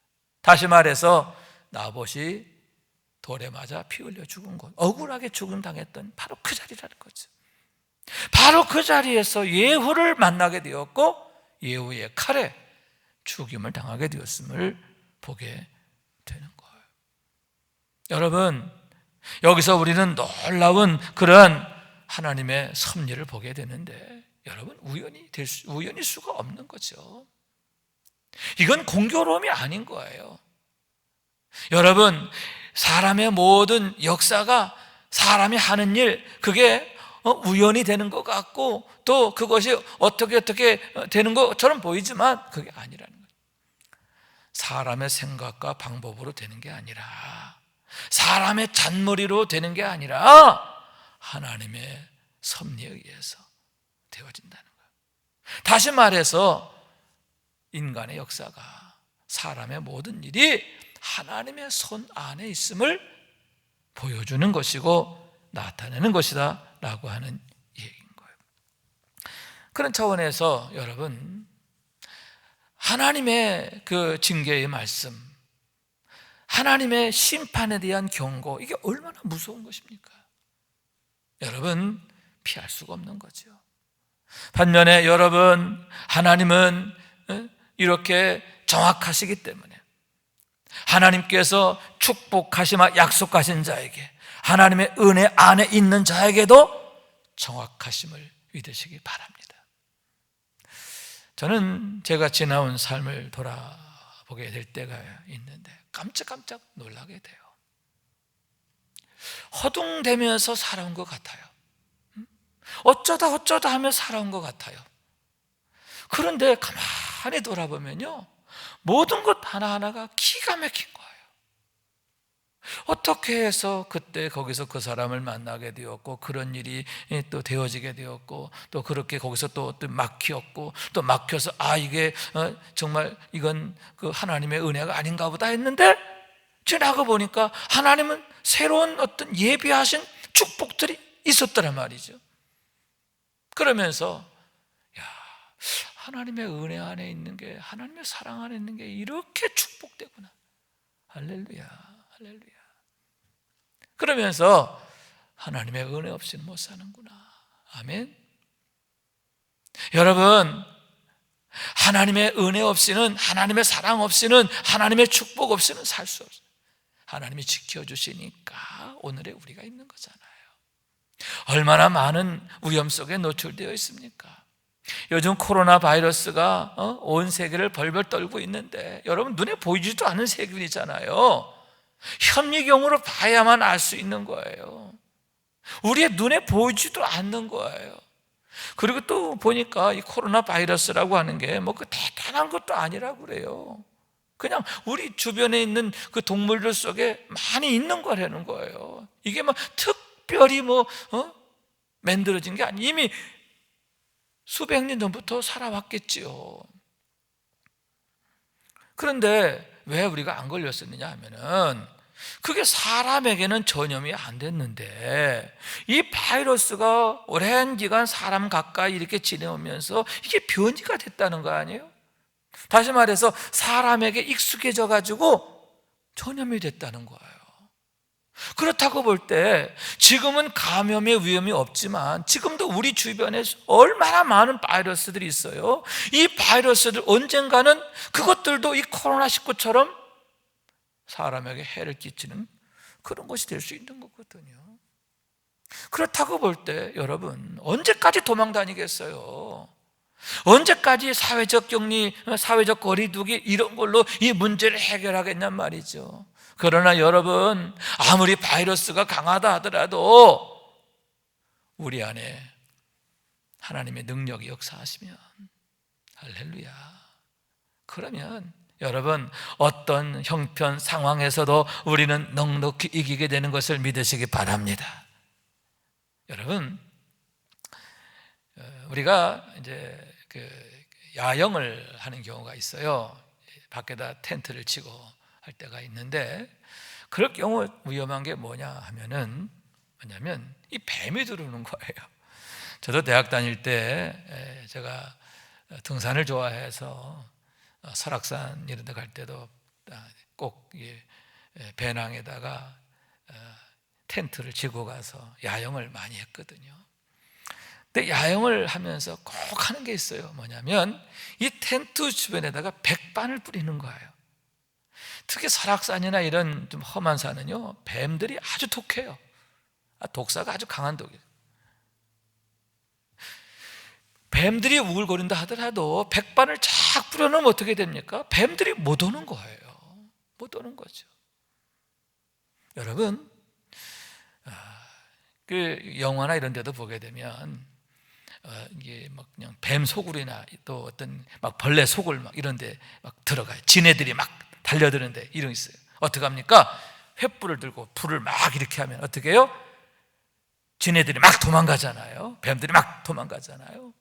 다시 말해서 나봇이 돌에 맞아 피 흘려 죽은 곳, 억울하게 죽음 당했던 바로 그 자리라는 거죠. 바로 그 자리에서 예후를 만나게 되었고 예후의 칼에 죽임을 당하게 되었음을 보게 되는 거예요. 여러분, 여기서 우리는 놀라운 그런 하나님의 섭리를 보게 되는데 여러분, 우연일 수가 없는 거죠. 이건 공교로움이 아닌 거예요. 여러분, 사람의 모든 역사가 사람이 하는 일, 그게 우연히 되는 것 같고 또 그것이 어떻게 되는 것처럼 보이지만 그게 아니라는 거예요. 사람의 생각과 방법으로 되는 게 아니라, 사람의 잔머리로 되는 게 아니라 하나님의 섭리에 의해서 되어진다는 거예요. 다시 말해서 인간의 역사가, 사람의 모든 일이 하나님의 손 안에 있음을 보여주는 것이고 나타내는 것이다 라고 하는 얘기인 거예요. 그런 차원에서 여러분, 하나님의 그 징계의 말씀, 하나님의 심판에 대한 경고, 이게 얼마나 무서운 것입니까? 여러분, 피할 수가 없는 거죠. 반면에 여러분, 하나님은 이렇게 정확하시기 때문에 하나님께서 축복하시마 약속하신 자에게, 하나님의 은혜 안에 있는 자에게도 정확하심을 믿으시기 바랍니다. 저는 제가 지나온 삶을 돌아보게 될 때가 있는데 깜짝깜짝 놀라게 돼요. 허둥대면서 살아온 것 같아요. 어쩌다 하며 살아온 것 같아요. 그런데 가만히 돌아보면요, 모든 것 하나하나가 기가 막힌 거예요. 어떻게 해서 그때 거기서 그 사람을 만나게 되었고, 그런 일이 또 되어지게 되었고, 또 그렇게 거기서 또 막혔고, 또 막혀서 이게 정말 이건 그 하나님의 은혜가 아닌가 보다 했는데, 지나고 보니까 하나님은 새로운 어떤 예비하신 축복들이 있었더란 말이죠. 그러면서 하나님의 은혜 안에 있는 게, 하나님의 사랑 안에 있는 게 이렇게 축복되구나. 할렐루야, 할렐루야. 그러면서 하나님의 은혜 없이는 못 사는구나. 아멘. 여러분, 하나님의 은혜 없이는, 하나님의 사랑 없이는, 하나님의 축복 없이는 살 수 없어요. 하나님이 지켜주시니까 오늘의 우리가 있는 거잖아요. 얼마나 많은 위험 속에 노출되어 있습니까? 요즘 코로나 바이러스가 온 세계를 벌벌 떨고 있는데, 여러분, 눈에 보이지도 않는 세균이잖아요. 현미경으로 봐야만 알 수 있는 거예요. 우리의 눈에 보이지도 않는 거예요. 그리고 또 보니까 이 코로나 바이러스라고 하는 게 뭐 그 대단한 것도 아니라고 그래요. 그냥 우리 주변에 있는 그 동물들 속에 많이 있는 거라는 거예요. 이게 뭐 특별히 만들어진 게 아니, 이미 수백 년 전부터 살아왔겠지요. 그런데 왜 우리가 안 걸렸었느냐 하면은, 그게 사람에게는 전염이 안 됐는데 이 바이러스가 오랜 기간 사람 가까이 이렇게 지내오면서 이게 변이가 됐다는 거 아니에요? 다시 말해서 사람에게 익숙해져 가지고 전염이 됐다는 거예요. 그렇다고 볼 때 지금은 감염의 위험이 없지만 지금도 우리 주변에 얼마나 많은 바이러스들이 있어요. 이 바이러스들 언젠가는 그것들도 이 코로나19처럼 사람에게 해를 끼치는 그런 것이 될 수 있는 거거든요. 그렇다고 볼 때 여러분, 언제까지 도망 다니겠어요? 언제까지 사회적 격리, 사회적 거리두기 이런 걸로 이 문제를 해결하겠냔 말이죠. 그러나 여러분, 아무리 바이러스가 강하다 하더라도 우리 안에 하나님의 능력이 역사하시면, 할렐루야, 그러면 여러분, 어떤 형편 상황에서도 우리는 넉넉히 이기게 되는 것을 믿으시기 바랍니다. 여러분, 우리가 이제 야영을 하는 경우가 있어요. 밖에다 텐트를 치고 할 때가 있는데, 그럴 경우 위험한 게 뭐냐면 이 뱀이 들어오는 거예요. 저도 대학 다닐 때 제가 등산을 좋아해서 설악산 이런 데 갈 때도 꼭 배낭에다가 텐트를 지고 가서 야영을 많이 했거든요. 근데 야영을 하면서 꼭 하는 게 있어요. 뭐냐면 이 텐트 주변에다가 백반을 뿌리는 거예요. 특히 설악산이나 이런 좀 험한 산은요, 뱀들이 아주 독해요. 독사가 아주 강한 독이에요. 뱀들이 우글거린다 하더라도 백반을 쫙 뿌려놓으면 어떻게 됩니까? 뱀들이 못 오는 거예요. 못 오는 거죠. 여러분, 그 영화나 이런 데도 보게 되면 이게 막 그냥 뱀 소굴이나 또 어떤 막 벌레 소굴 막 이런 데 막 들어가요. 지네들이 막 달려드는데 이런 게 있어요. 어떻게 합니까? 횃불을 들고 불을 막 이렇게 하면 어떻게 해요? 지네들이 막 도망가잖아요. 뱀들이 막 도망가잖아요.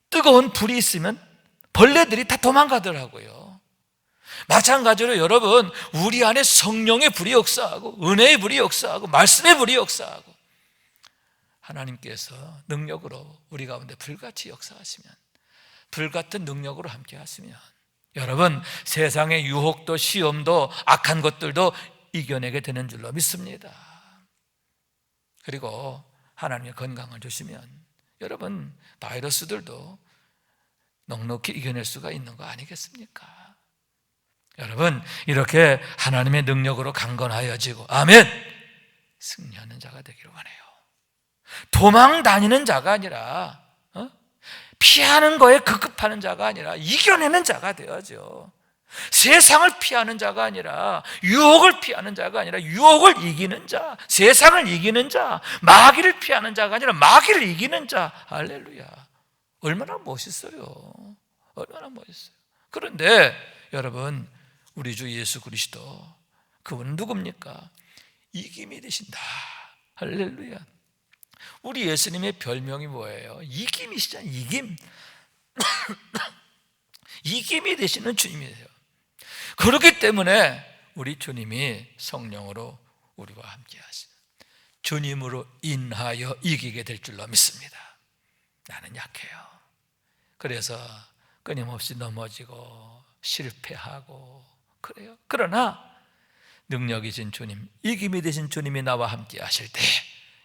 뜨거운 불이 있으면 벌레들이 다 도망가더라고요. 마찬가지로 여러분, 우리 안에 성령의 불이 역사하고 은혜의 불이 역사하고 말씀의 불이 역사하고 하나님께서 능력으로 우리 가운데 불같이 역사하시면, 불같은 능력으로 함께 하시면 여러분, 세상의 유혹도 시험도 악한 것들도 이겨내게 되는 줄로 믿습니다. 그리고 하나님의 건강을 주시면 여러분, 바이러스들도 넉넉히 이겨낼 수가 있는 거 아니겠습니까? 여러분, 이렇게 하나님의 능력으로 강건하여지고, 아멘, 승리하는 자가 되기를 원해요. 도망 다니는 자가 아니라 피하는 거에 급급하는 자가 아니라 이겨내는 자가 되어야죠. 세상을 피하는 자가 아니라, 유혹을 피하는 자가 아니라 유혹을 이기는 자, 세상을 이기는 자, 마귀를 피하는 자가 아니라 마귀를 이기는 자. 할렐루야. 얼마나 멋있어요. 얼마나 멋있어요. 그런데 여러분, 우리 주 예수 그리스도, 그분은 누굽니까? 이김이 되신다. 할렐루야. 우리 예수님의 별명이 뭐예요? 이김이시잖아요. 이김. 이김이 되시는 주님이세요. 그렇기 때문에 우리 주님이 성령으로 우리와 함께 하시는, 주님으로 인하여 이기게 될 줄로 믿습니다. 나는 약해요. 그래서 끊임없이 넘어지고 실패하고 그래요. 그러나 능력이신 주님, 이김이 되신 주님이 나와 함께 하실 때,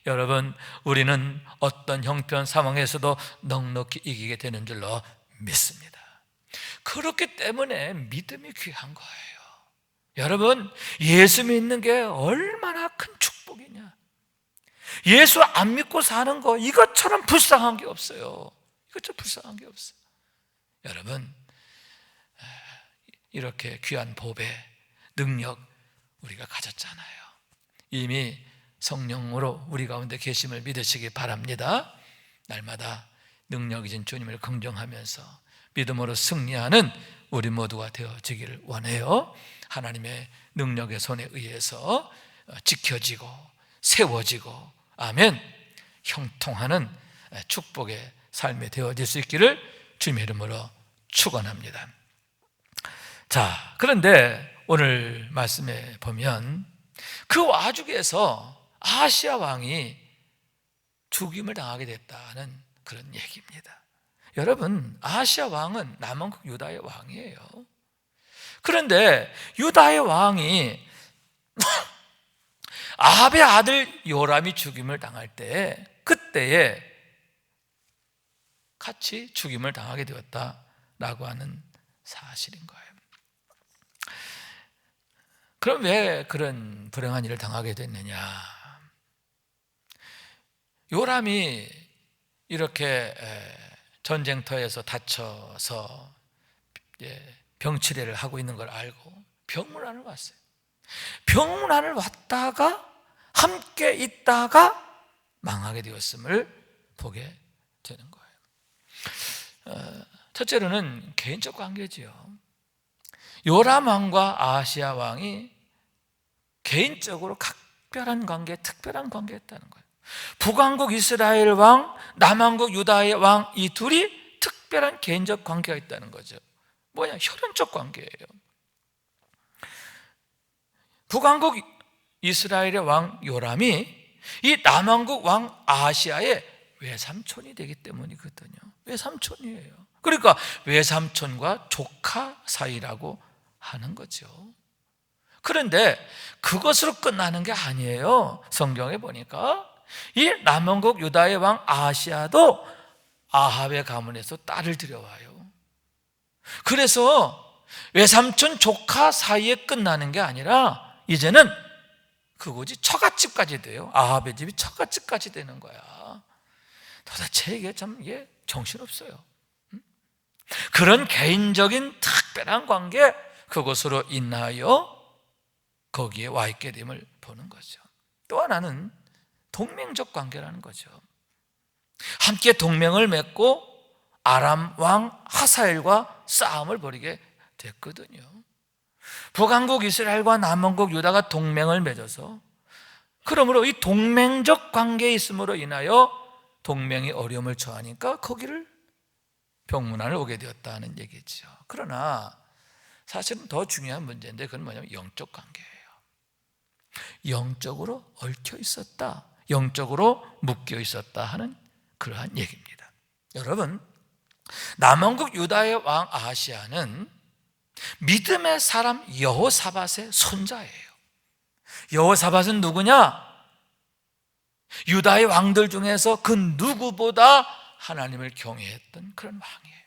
여러분, 우리는 어떤 형편 상황에서도 넉넉히 이기게 되는 줄로 믿습니다. 그렇기 때문에 믿음이 귀한 거예요. 여러분, 예수 믿는 게 얼마나 큰 축복이냐. 예수 안 믿고 사는 거, 이것처럼 불쌍한 게 없어요. 이것처럼 불쌍한 게 없어요. 여러분, 이렇게 귀한 복의 능력 우리가 가졌잖아요. 이미 성령으로 우리 가운데 계심을 믿으시기 바랍니다. 날마다 능력이신 주님을 긍정하면서 믿음으로 승리하는 우리 모두가 되어지기를 원해요. 하나님의 능력의 손에 의해서 지켜지고 세워지고, 아멘, 형통하는 축복의 삶이 되어질 수 있기를 주님의 이름으로 축원합니다. 자, 그런데 오늘 말씀에 보면 그 와중에서 아하시야 왕이 죽임을 당하게 됐다는 그런 얘기입니다. 여러분, 아하시야 왕은 남왕국 유다의 왕이에요. 그런데 유다의 왕이 아합의 아들 요람이 죽임을 당할 때, 그때에 같이 죽임을 당하게 되었다라고 하는 사실인 거예요. 그럼 왜 그런 불행한 일을 당하게 됐느냐? 요람이 이렇게 전쟁터에서 다쳐서 병치레를 하고 있는 걸 알고 병문안을 왔어요. 병문안을 왔다가 함께 있다가 망하게 되었음을 보게 되는 거예요. 첫째로는 개인적 관계지요. 요람 왕과 아하시야 왕이 개인적으로 각별한 관계, 특별한 관계였다는 거예요. 북왕국 이스라엘 왕, 남왕국 유다의 왕, 이 둘이 특별한 개인적 관계가 있다는 거죠. 뭐냐? 혈연적 관계예요. 북왕국 이스라엘의 왕 요람이 이 남왕국 왕 아하시야의 외삼촌이 되기 때문이거든요. 외삼촌이에요. 그러니까 외삼촌과 조카 사이라고 하는 거죠. 그런데 그것으로 끝나는 게 아니에요. 성경에 보니까 이 남왕국 유다의 왕 아하시야도 아합의 가문에서 딸을 들여와요. 그래서 외삼촌 조카 사이에 끝나는 게 아니라 이제는 그곳이 처갓집까지 돼요. 아합의 집이 처갓집까지 되는 거야. 도대체 이게 정신없어요. 그런 개인적인 특별한 관계, 그것으로 인하여 거기에 와 있게 됨을 보는 거죠. 또 하나는 동맹적 관계라는 거죠. 함께 동맹을 맺고 아람 왕 하사엘과 싸움을 벌이게 됐거든요. 북왕국 이스라엘과 남왕국 유다가 동맹을 맺어서, 그러므로 이 동맹적 관계에 있음으로 인하여 동맹이 어려움을 처하니까 거기를 병문안을 오게 되었다는 얘기죠. 그러나 사실은 더 중요한 문제인데, 그건 뭐냐면 영적 관계예요. 영적으로 얽혀 있었다, 영적으로 묶여 있었다 하는 그러한 얘기입니다. 여러분, 남왕국 유다의 왕 아하시야는 믿음의 사람 여호사밧의 손자예요. 여호사밧은 누구냐? 유다의 왕들 중에서 그 누구보다 하나님을 경외했던 그런 왕이에요.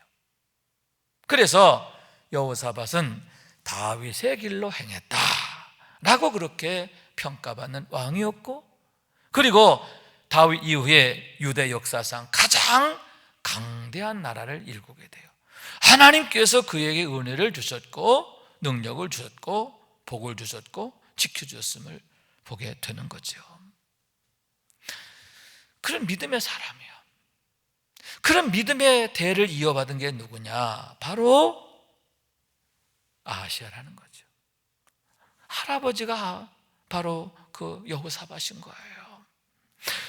그래서 여호사밧은 다윗의 길로 행했다 라고 그렇게 평가받는 왕이었고, 그리고 다윗 이후에 유대 역사상 가장 강대한 나라를 일구게 돼요. 하나님께서 그에게 은혜를 주셨고 능력을 주셨고 복을 주셨고 지켜주셨음을 보게 되는 거죠. 그런 믿음의 사람이에요. 그런 믿음의 대를 이어받은 게 누구냐? 바로 아하시아라는 거죠. 할아버지가 바로 그 여호사밧인 거예요.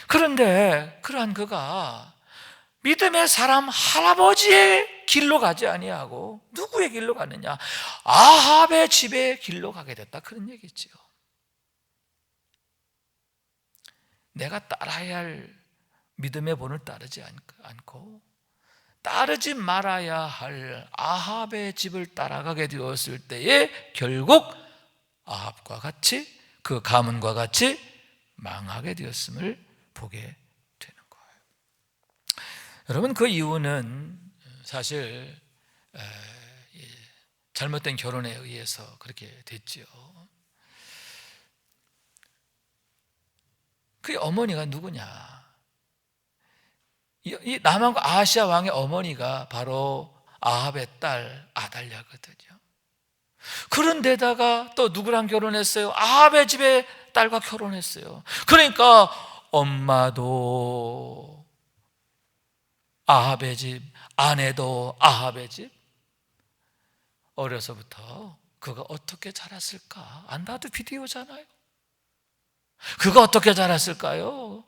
그런데 그러한 그가 믿음의 사람 할아버지의 길로 가지 아니하고 누구의 길로 가느냐? 아합의 집의 길로 가게 됐다, 그런 얘기죠. 내가 따라야 할 믿음의 본을 따르지 않고 따르지 말아야 할 아합의 집을 따라가게 되었을 때에 결국 아합과 같이, 그 가문과 같이 망하게 되었음을 보게 되는 거예요. 여러분, 그 이유는 사실 잘못된 결혼에 의해서 그렇게 됐지요. 그 어머니가 누구냐? 이 남왕국 아하시아 왕의 어머니가 바로 아합의 딸 아달랴거든요. 그런데다가 또 누구랑 결혼했어요? 아합의 집의 딸과 결혼했어요. 그러니까 엄마도 아합의 집, 아내도 아합의 집. 어려서부터 그가 어떻게 자랐을까? 안 봐도 비디오잖아요. 그가 어떻게 자랐을까요?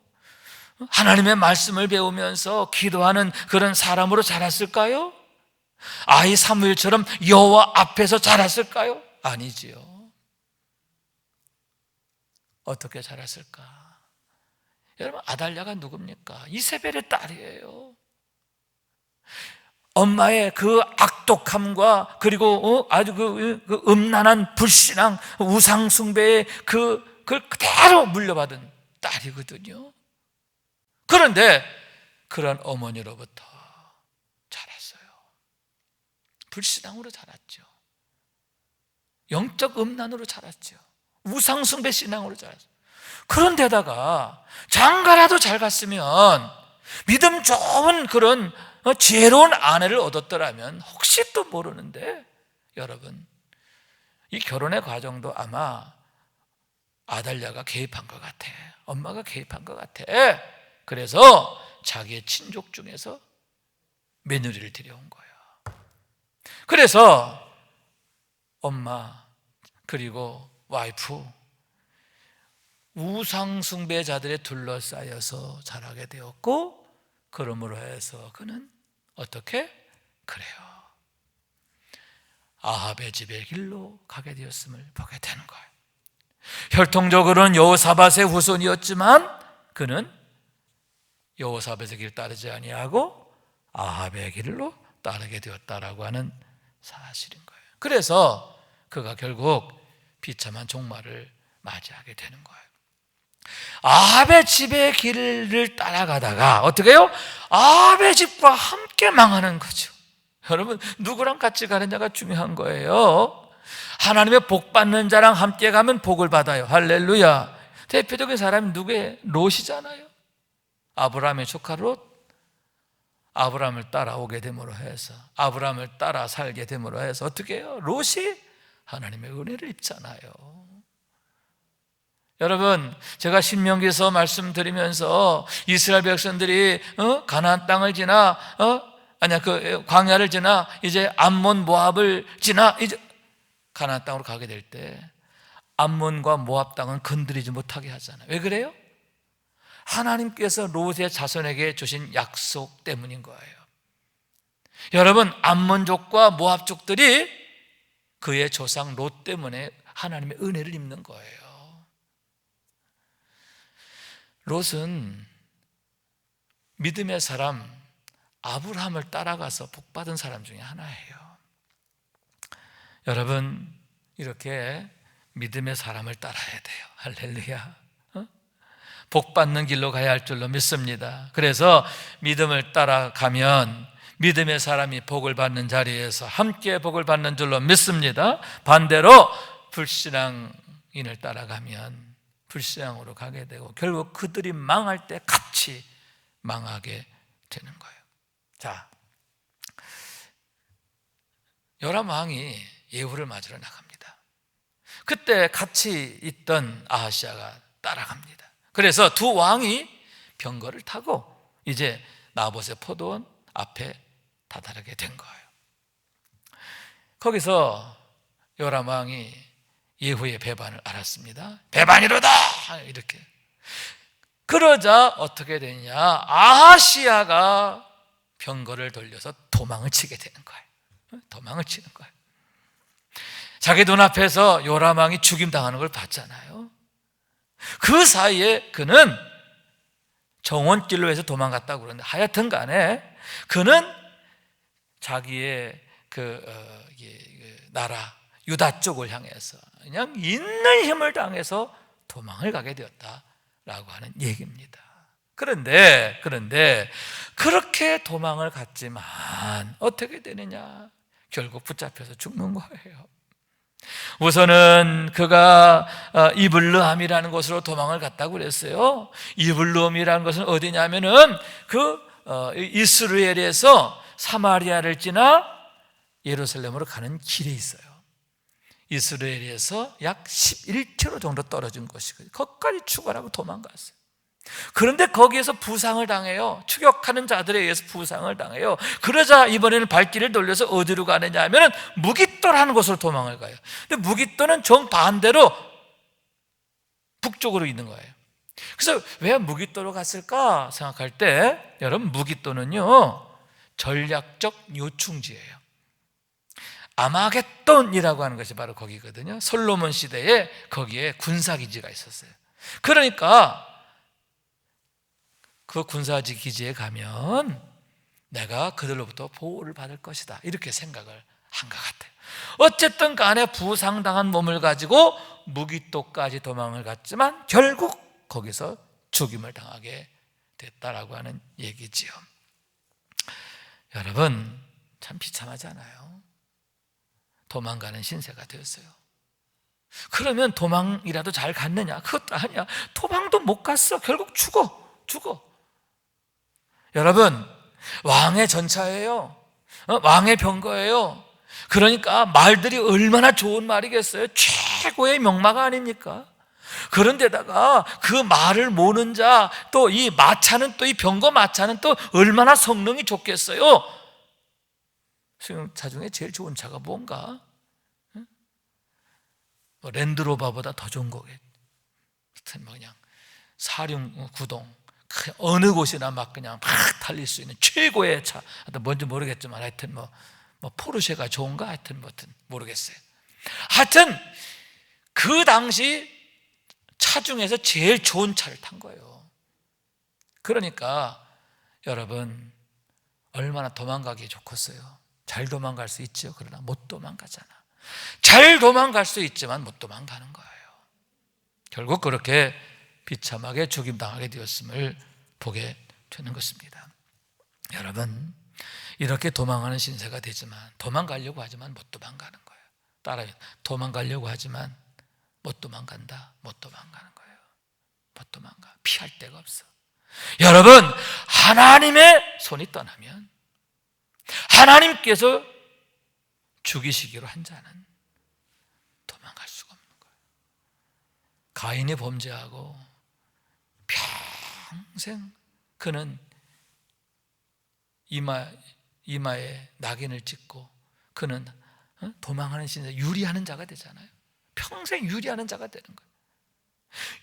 하나님의 말씀을 배우면서 기도하는 그런 사람으로 자랐을까요? 아이 사무엘처럼 여호와 앞에서 자랐을까요? 아니지요. 어떻게 자랐을까? 여러분, 아달랴가 누굽니까? 이세벨의 딸이에요. 엄마의 그 악독함과 그리고 아주 그 음란한 불신앙, 우상숭배의 그걸 그대로 물려받은 딸이거든요. 그런데 그런 어머니로부터 자랐어요. 불신앙으로 자랐죠. 영적 음란으로 자랐죠. 우상숭배 신앙으로 자랐어요. 그런데다가 장가라도 잘 갔으면 믿음 좋은 그런 지혜로운 아내를 얻었더라면 혹시 또 모르는데, 여러분, 이 결혼의 과정도 아마 아달랴가 개입한 것 같아. 엄마가 개입한 것 같아. 그래서 자기의 친족 중에서 며느리를 들여온 거예요. 그래서 엄마 그리고 와이프 우상숭배자들에 둘러싸여서 자라게 되었고, 그러므로 해서 그는 어떻게? 그래요, 아합의 집의 길로 가게 되었음을 보게 되는 거예요. 혈통적으로는 여호사밧의 후손이었지만 그는 여호사밧의 길을 따르지 아니하고 아합의 길로 따르게 되었다라고 하는 사실인 거예요. 그래서 그가 결국 비참한 종말을 맞이하게 되는 거예요. 아합의 집의 길을 따라가다가 어떻게 해요? 아합의 집과 함께 망하는 거죠. 여러분, 누구랑 같이 가느냐가 중요한 거예요. 하나님의 복 받는 자랑 함께 가면 복을 받아요. 할렐루야. 대표적인 사람이 누구예요? 롯이잖아요. 아브라함의 조카 롯. 아브라함을 따라오게 됨으로 해서, 아브라함을 따라 살게 됨으로 해서 어떻게 해요? 롯이 하나님의 은혜를 입잖아요. 여러분, 제가 신명기에서 말씀드리면서 이스라엘 백성들이 가나안 땅을 지나 그 광야를 지나 이제 암몬 모압을 지나 이제 가나안 땅으로 가게 될 때 암몬과 모압 땅은 건드리지 못하게 하잖아요. 왜 그래요? 하나님께서 롯의 자손에게 주신 약속 때문인 거예요. 여러분, 암몬족과 모압족들이 그의 조상 롯 때문에 하나님의 은혜를 입는 거예요. 롯은 믿음의 사람 아브라함을 따라가서 복받은 사람 중에 하나예요. 여러분, 이렇게 믿음의 사람을 따라야 돼요. 할렐루야. 복 받는 길로 가야 할 줄로 믿습니다. 그래서 믿음을 따라가면 믿음의 사람이 복을 받는 자리에서 함께 복을 받는 줄로 믿습니다. 반대로 불신앙인을 따라가면 불신앙으로 가게 되고 결국 그들이 망할 때 같이 망하게 되는 거예요. 자, 요람 왕이 예후를 맞으러 나갑니다. 그때 같이 있던 아하시아가 따라갑니다. 그래서 두 왕이 병거를 타고 이제 나봇의 포도원 앞에 다다르게 된 거예요. 거기서 요람 왕이 예후의 배반을 알았습니다. 배반이로다! 이렇게. 그러자 어떻게 되냐? 아하시아가 병거를 돌려서 도망을 치게 되는 거예요. 도망을 치는 거예요. 자기 눈앞에서 요람 왕이 죽임당하는 걸 봤잖아요. 그 사이에 그는 정원길로 해서 도망갔다고 그러는데 하여튼 간에 그는 자기의 나라 유다 쪽을 향해서 그냥 있는 힘을 당해서 도망을 가게 되었다라고 하는 얘기입니다. 그런데 그렇게 도망을 갔지만 어떻게 되느냐? 결국 붙잡혀서 죽는 거예요. 우선은 그가 이블르함이라는 곳으로 도망을 갔다고 그랬어요. 이블르함이라는 것은 어디냐면은 이스라엘에서 사마리아를 지나 예루살렘으로 가는 길에 있어요. 이스라엘에서 약 11km 정도 떨어진 곳이거든요. 거기까지 출발하고 도망갔어요. 그런데 거기에서 부상을 당해요. 추격하는 자들에 의해서 부상을 당해요. 그러자 이번에는 발길을 돌려서 어디로 가느냐 하면 무깃도라는 곳으로 도망을 가요. 근데 무깃도는 정반대로 북쪽으로 있는 거예요. 그래서 왜 무깃도로 갔을까 생각할 때 여러분, 무깃도는요 전략적 요충지예요. 아마겟돈이라고 하는 것이 바로 거기거든요. 솔로몬 시대에 거기에 군사기지가 있었어요. 그러니까 그 군사지 기지에 가면 내가 그들로부터 보호를 받을 것이다, 이렇게 생각을 한 것 같아요. 어쨌든 간에 부상당한 몸을 가지고 무깃도까지 도망을 갔지만 결국 거기서 죽임을 당하게 됐다라고 하는 얘기지요. 여러분, 참 비참하지 않아요? 도망가는 신세가 되었어요. 그러면 도망이라도 잘 갔느냐? 그것도 아니야. 도망도 못 갔어. 결국 죽어. 여러분, 왕의 전차예요. 왕의 병거예요. 그러니까 말들이 얼마나 좋은 말이겠어요? 최고의 명마가 아닙니까? 그런데다가 그 말을 모는 자, 또 이 마차는, 또 이 병거 마차는 또 얼마나 성능이 좋겠어요? 수용차 중에 제일 좋은 차가 뭔가? 랜드로버보다 더 좋은 거겠죠. 그냥 사륜구동, 어느 곳이나 막 그냥 막 달릴 수 있는 최고의 차. 뭔지 모르겠지만 하여튼 뭐 포르쉐가 좋은가, 하여튼 모르겠어요. 하여튼 그 당시 차 중에서 제일 좋은 차를 탄 거예요. 그러니까 여러분, 얼마나 도망가기 좋겠어요. 잘 도망갈 수 있죠. 그러나 못 도망가잖아. 잘 도망갈 수 있지만 못 도망가는 거예요. 결국 그렇게 비참하게 죽임당하게 되었음을 보게 되는 것입니다. 여러분, 이렇게 도망하는 신세가 되지만, 도망가려고 하지만 못 도망가는 거예요. 따라요. 도망가려고 하지만 못 도망간다. 못 도망가는 거예요. 못 도망가. 피할 데가 없어. 여러분, 하나님의 손이 떠나면, 하나님께서 죽이시기로 한 자는 도망갈 수가 없는 거예요. 가인이 범죄하고 평생 그는 이마에 낙인을 찍고 그는 도망하는 신세, 유리하는 자가 되잖아요. 평생 유리하는 자가 되는 거예요.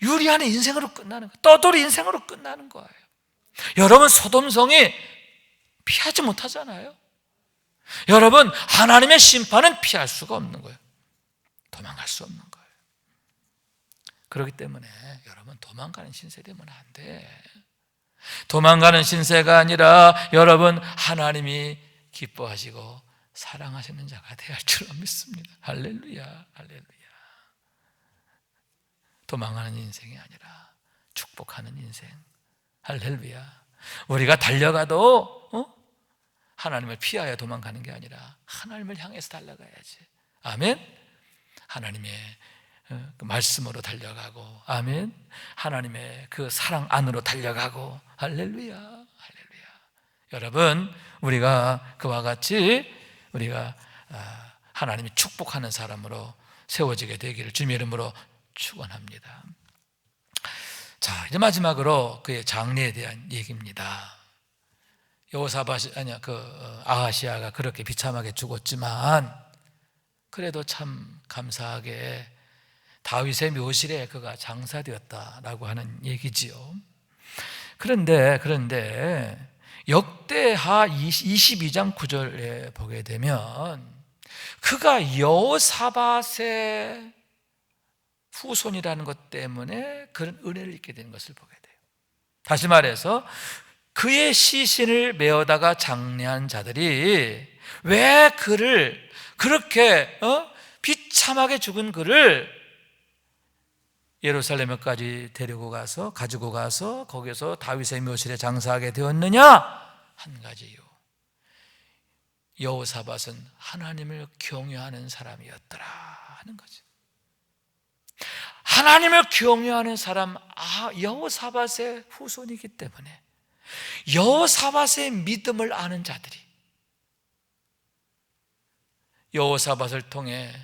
유리하는 인생으로 끝나는 거예요. 떠돌이 인생으로 끝나는 거예요. 여러분, 소돔성이 피하지 못하잖아요. 여러분, 하나님의 심판은 피할 수가 없는 거예요. 도망갈 수 없는 거예요. 그렇기 때문에 여러분, 도망가는 신세 되면 안 돼. 도망가는 신세가 아니라 여러분, 하나님이 기뻐하시고 사랑하시는 자가 되어야 할 줄 믿습니다. 할렐루야, 할렐루야. 도망하는 인생이 아니라 축복하는 인생. 할렐루야. 우리가 달려가도 하나님을 피하여 도망가는 게 아니라 하나님을 향해서 달려가야지. 아멘. 하나님의 그 말씀으로 달려가고, 아멘. 하나님의 그 사랑 안으로 달려가고, 할렐루야, 할렐루야. 여러분, 우리가 그와 같이 우리가 하나님이 축복하는 사람으로 세워지게 되기를 주님의 이름으로 축원합니다. 자, 이제 마지막으로 그의 장래에 대한 얘기입니다. 아하시아가 그렇게 비참하게 죽었지만 그래도 참 감사하게 다윗의 묘실에 그가 장사되었다라고 하는 얘기지요. 그런데 역대하 22장 9절에 보게 되면 그가 여호사밧의 후손이라는 것 때문에 그런 은혜를 입게 되는 것을 보게 돼요. 다시 말해서 그의 시신을 메어다가 장례한 자들이 왜 그를 그렇게 비참하게 죽은 그를 예루살렘까지 가지고 가서 거기서 다윗의 묘실에 장사하게 되었느냐? 한 가지 이유. 여호사밧은 하나님을 경외하는 사람이었더라 하는 거죠. 하나님을 경외하는 사람, 여호사밧의 후손이기 때문에 여호사밧의 믿음을 아는 자들이 여호사밧을 통해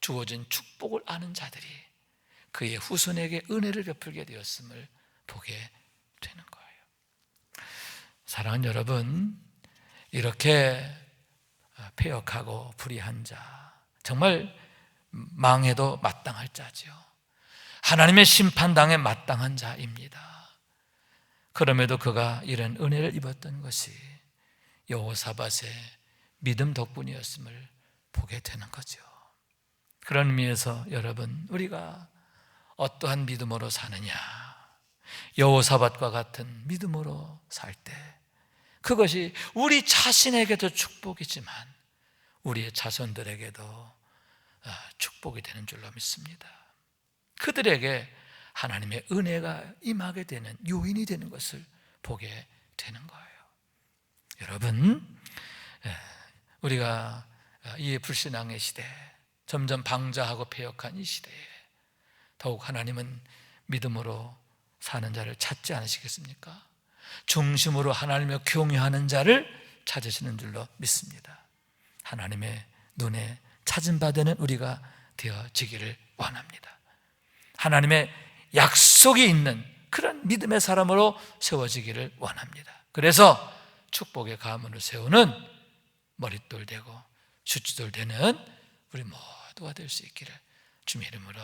주어진 축복을 아는 자들이 그의 후손에게 은혜를 베풀게 되었음을 보게 되는 거예요. 사랑하는 여러분, 이렇게 패역하고 불의한 자, 정말 망해도 마땅할 자지요. 하나님의 심판당에 마땅한 자입니다. 그럼에도 그가 이런 은혜를 입었던 것이 여호사밧의 믿음 덕분이었음을 보게 되는 거죠. 그런 의미에서 여러분, 우리가 어떠한 믿음으로 사느냐, 여호사밧과 같은 믿음으로 살 때 그것이 우리 자신에게도 축복이지만 우리의 자손들에게도 축복이 되는 줄로 믿습니다. 그들에게 하나님의 은혜가 임하게 되는 요인이 되는 것을 보게 되는 거예요. 여러분, 우리가 이 불신앙의 시대, 점점 방자하고 패역한 이 시대에 더욱 하나님은 믿음으로 사는 자를 찾지 않으시겠습니까? 중심으로 하나님을 경외하는 자를 찾으시는 줄로 믿습니다. 하나님의 눈에 찾은 바 되는 우리가 되어지기를 원합니다. 하나님의 약속이 있는 그런 믿음의 사람으로 세워지기를 원합니다. 그래서 축복의 가문을 세우는 머릿돌 되고 숫지돌 되는 우리 모두가 될 수 있기를 주님의 이름으로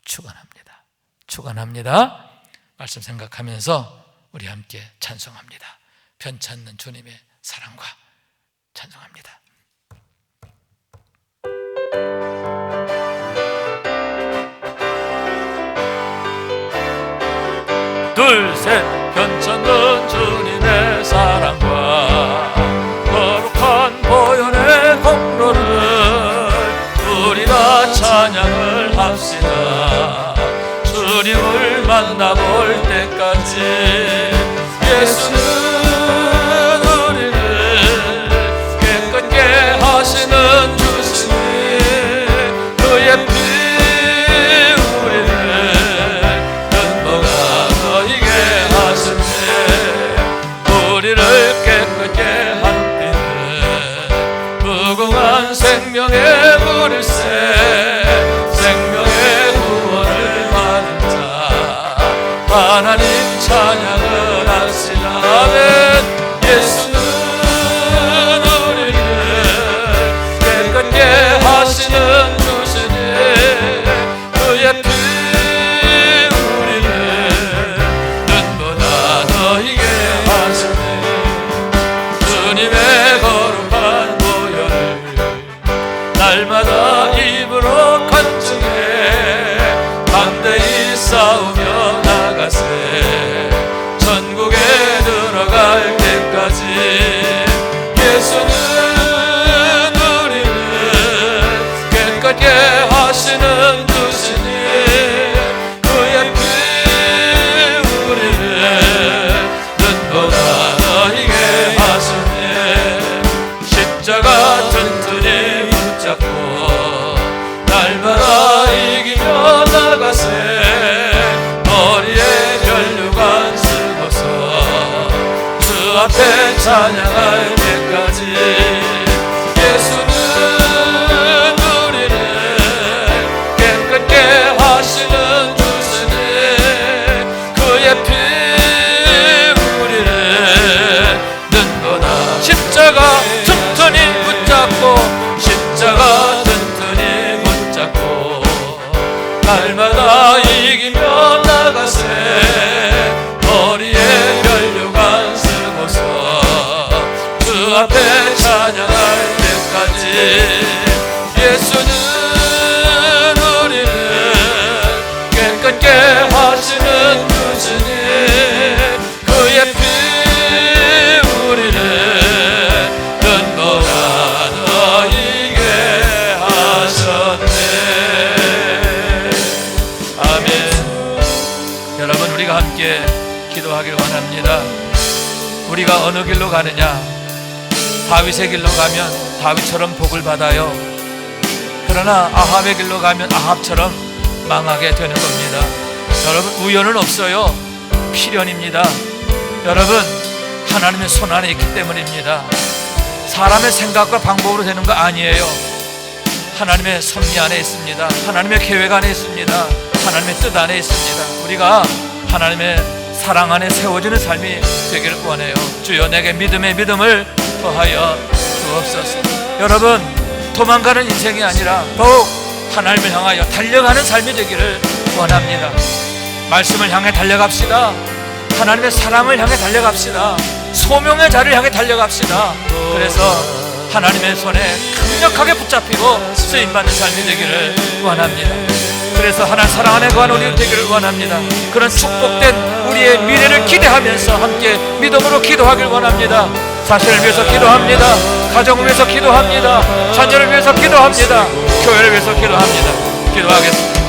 축원합니다. 축원합니다. 말씀 생각하면서 우리 함께 찬송합니다. 편찮는 주님의 사랑과 찬송합니다. 둘, 셋. 편찮는 주님의 사랑과 거룩한 보혈의 공로를 우리가 찬양을 합시다. 주님을 만나볼 때까지 예수는 우리를 깨끗게 하시는 주시니 그의 피 우리를 눈보가 너희게 하시네. 우리를 깨끗게 한 피는 무궁한 생명의 물일새 생명의 구원을 받은 자 하나님 찬양을 하시나. 아멘. 예수는 우리를 깨끗게 하시는 주시니 그의 피 우리를 눈보다 너희게 하시네. 주님의 거룩한 보혈을 날마다 입으로 간증해 담대히 싸우며 나가세. 천국에 들어가 앞에 찬양할 때까지 예수는 우리를 깨끗게 하시는 주시니 그의 피 우리를 는거다. 십자가 튼튼히 붙잡고 십자가 튼튼히 붙잡고 날마다 이기며 나가세 머리에 면류관 쓰고서 그 앞에 찬양할 때까지 예수는 우리를 깨끗게 하시는 주시니 그의 피 우리를 눈보라 너희게 하셨네. 아멘. 여러분, 우리가 함께 기도하길 원합니다. 우리가 어느 길로 가느냐? 다윗의 길로 가면 다윗처럼 복을 받아요. 그러나 아합의 길로 가면 아합처럼 망하게 되는 겁니다. 여러분, 우연은 없어요. 필연입니다. 여러분, 하나님의 손 안에 있기 때문입니다. 사람의 생각과 방법으로 되는 거 아니에요. 하나님의 섭리 안에 있습니다. 하나님의 계획 안에 있습니다. 하나님의 뜻 안에 있습니다. 우리가 하나님의 사랑 안에 세워지는 삶이 되기를 원해요. 주여 내게 믿음의 믿음을 더하여 주옵소서. 여러분, 도망가는 인생이 아니라 더욱 하나님을 향하여 달려가는 삶이 되기를 원합니다. 말씀을 향해 달려갑시다. 하나님의 사랑을 향해 달려갑시다. 소명의 자리를 향해 달려갑시다. 그래서 하나님의 손에 강력하게 붙잡히고 쓰임받는 삶이 되기를 원합니다. 그래서 하나님 사랑 안에 거하는 우리 되기를 원합니다. 그런 축복된 우리의 미래를 기대하면서 함께 믿음으로 기도하길 원합니다. 자신을 위해서 기도합니다. 가정을 위해서 기도합니다. 자녀를 위해서 기도합니다. 교회를 위해서 기도합니다. 기도하겠습니다.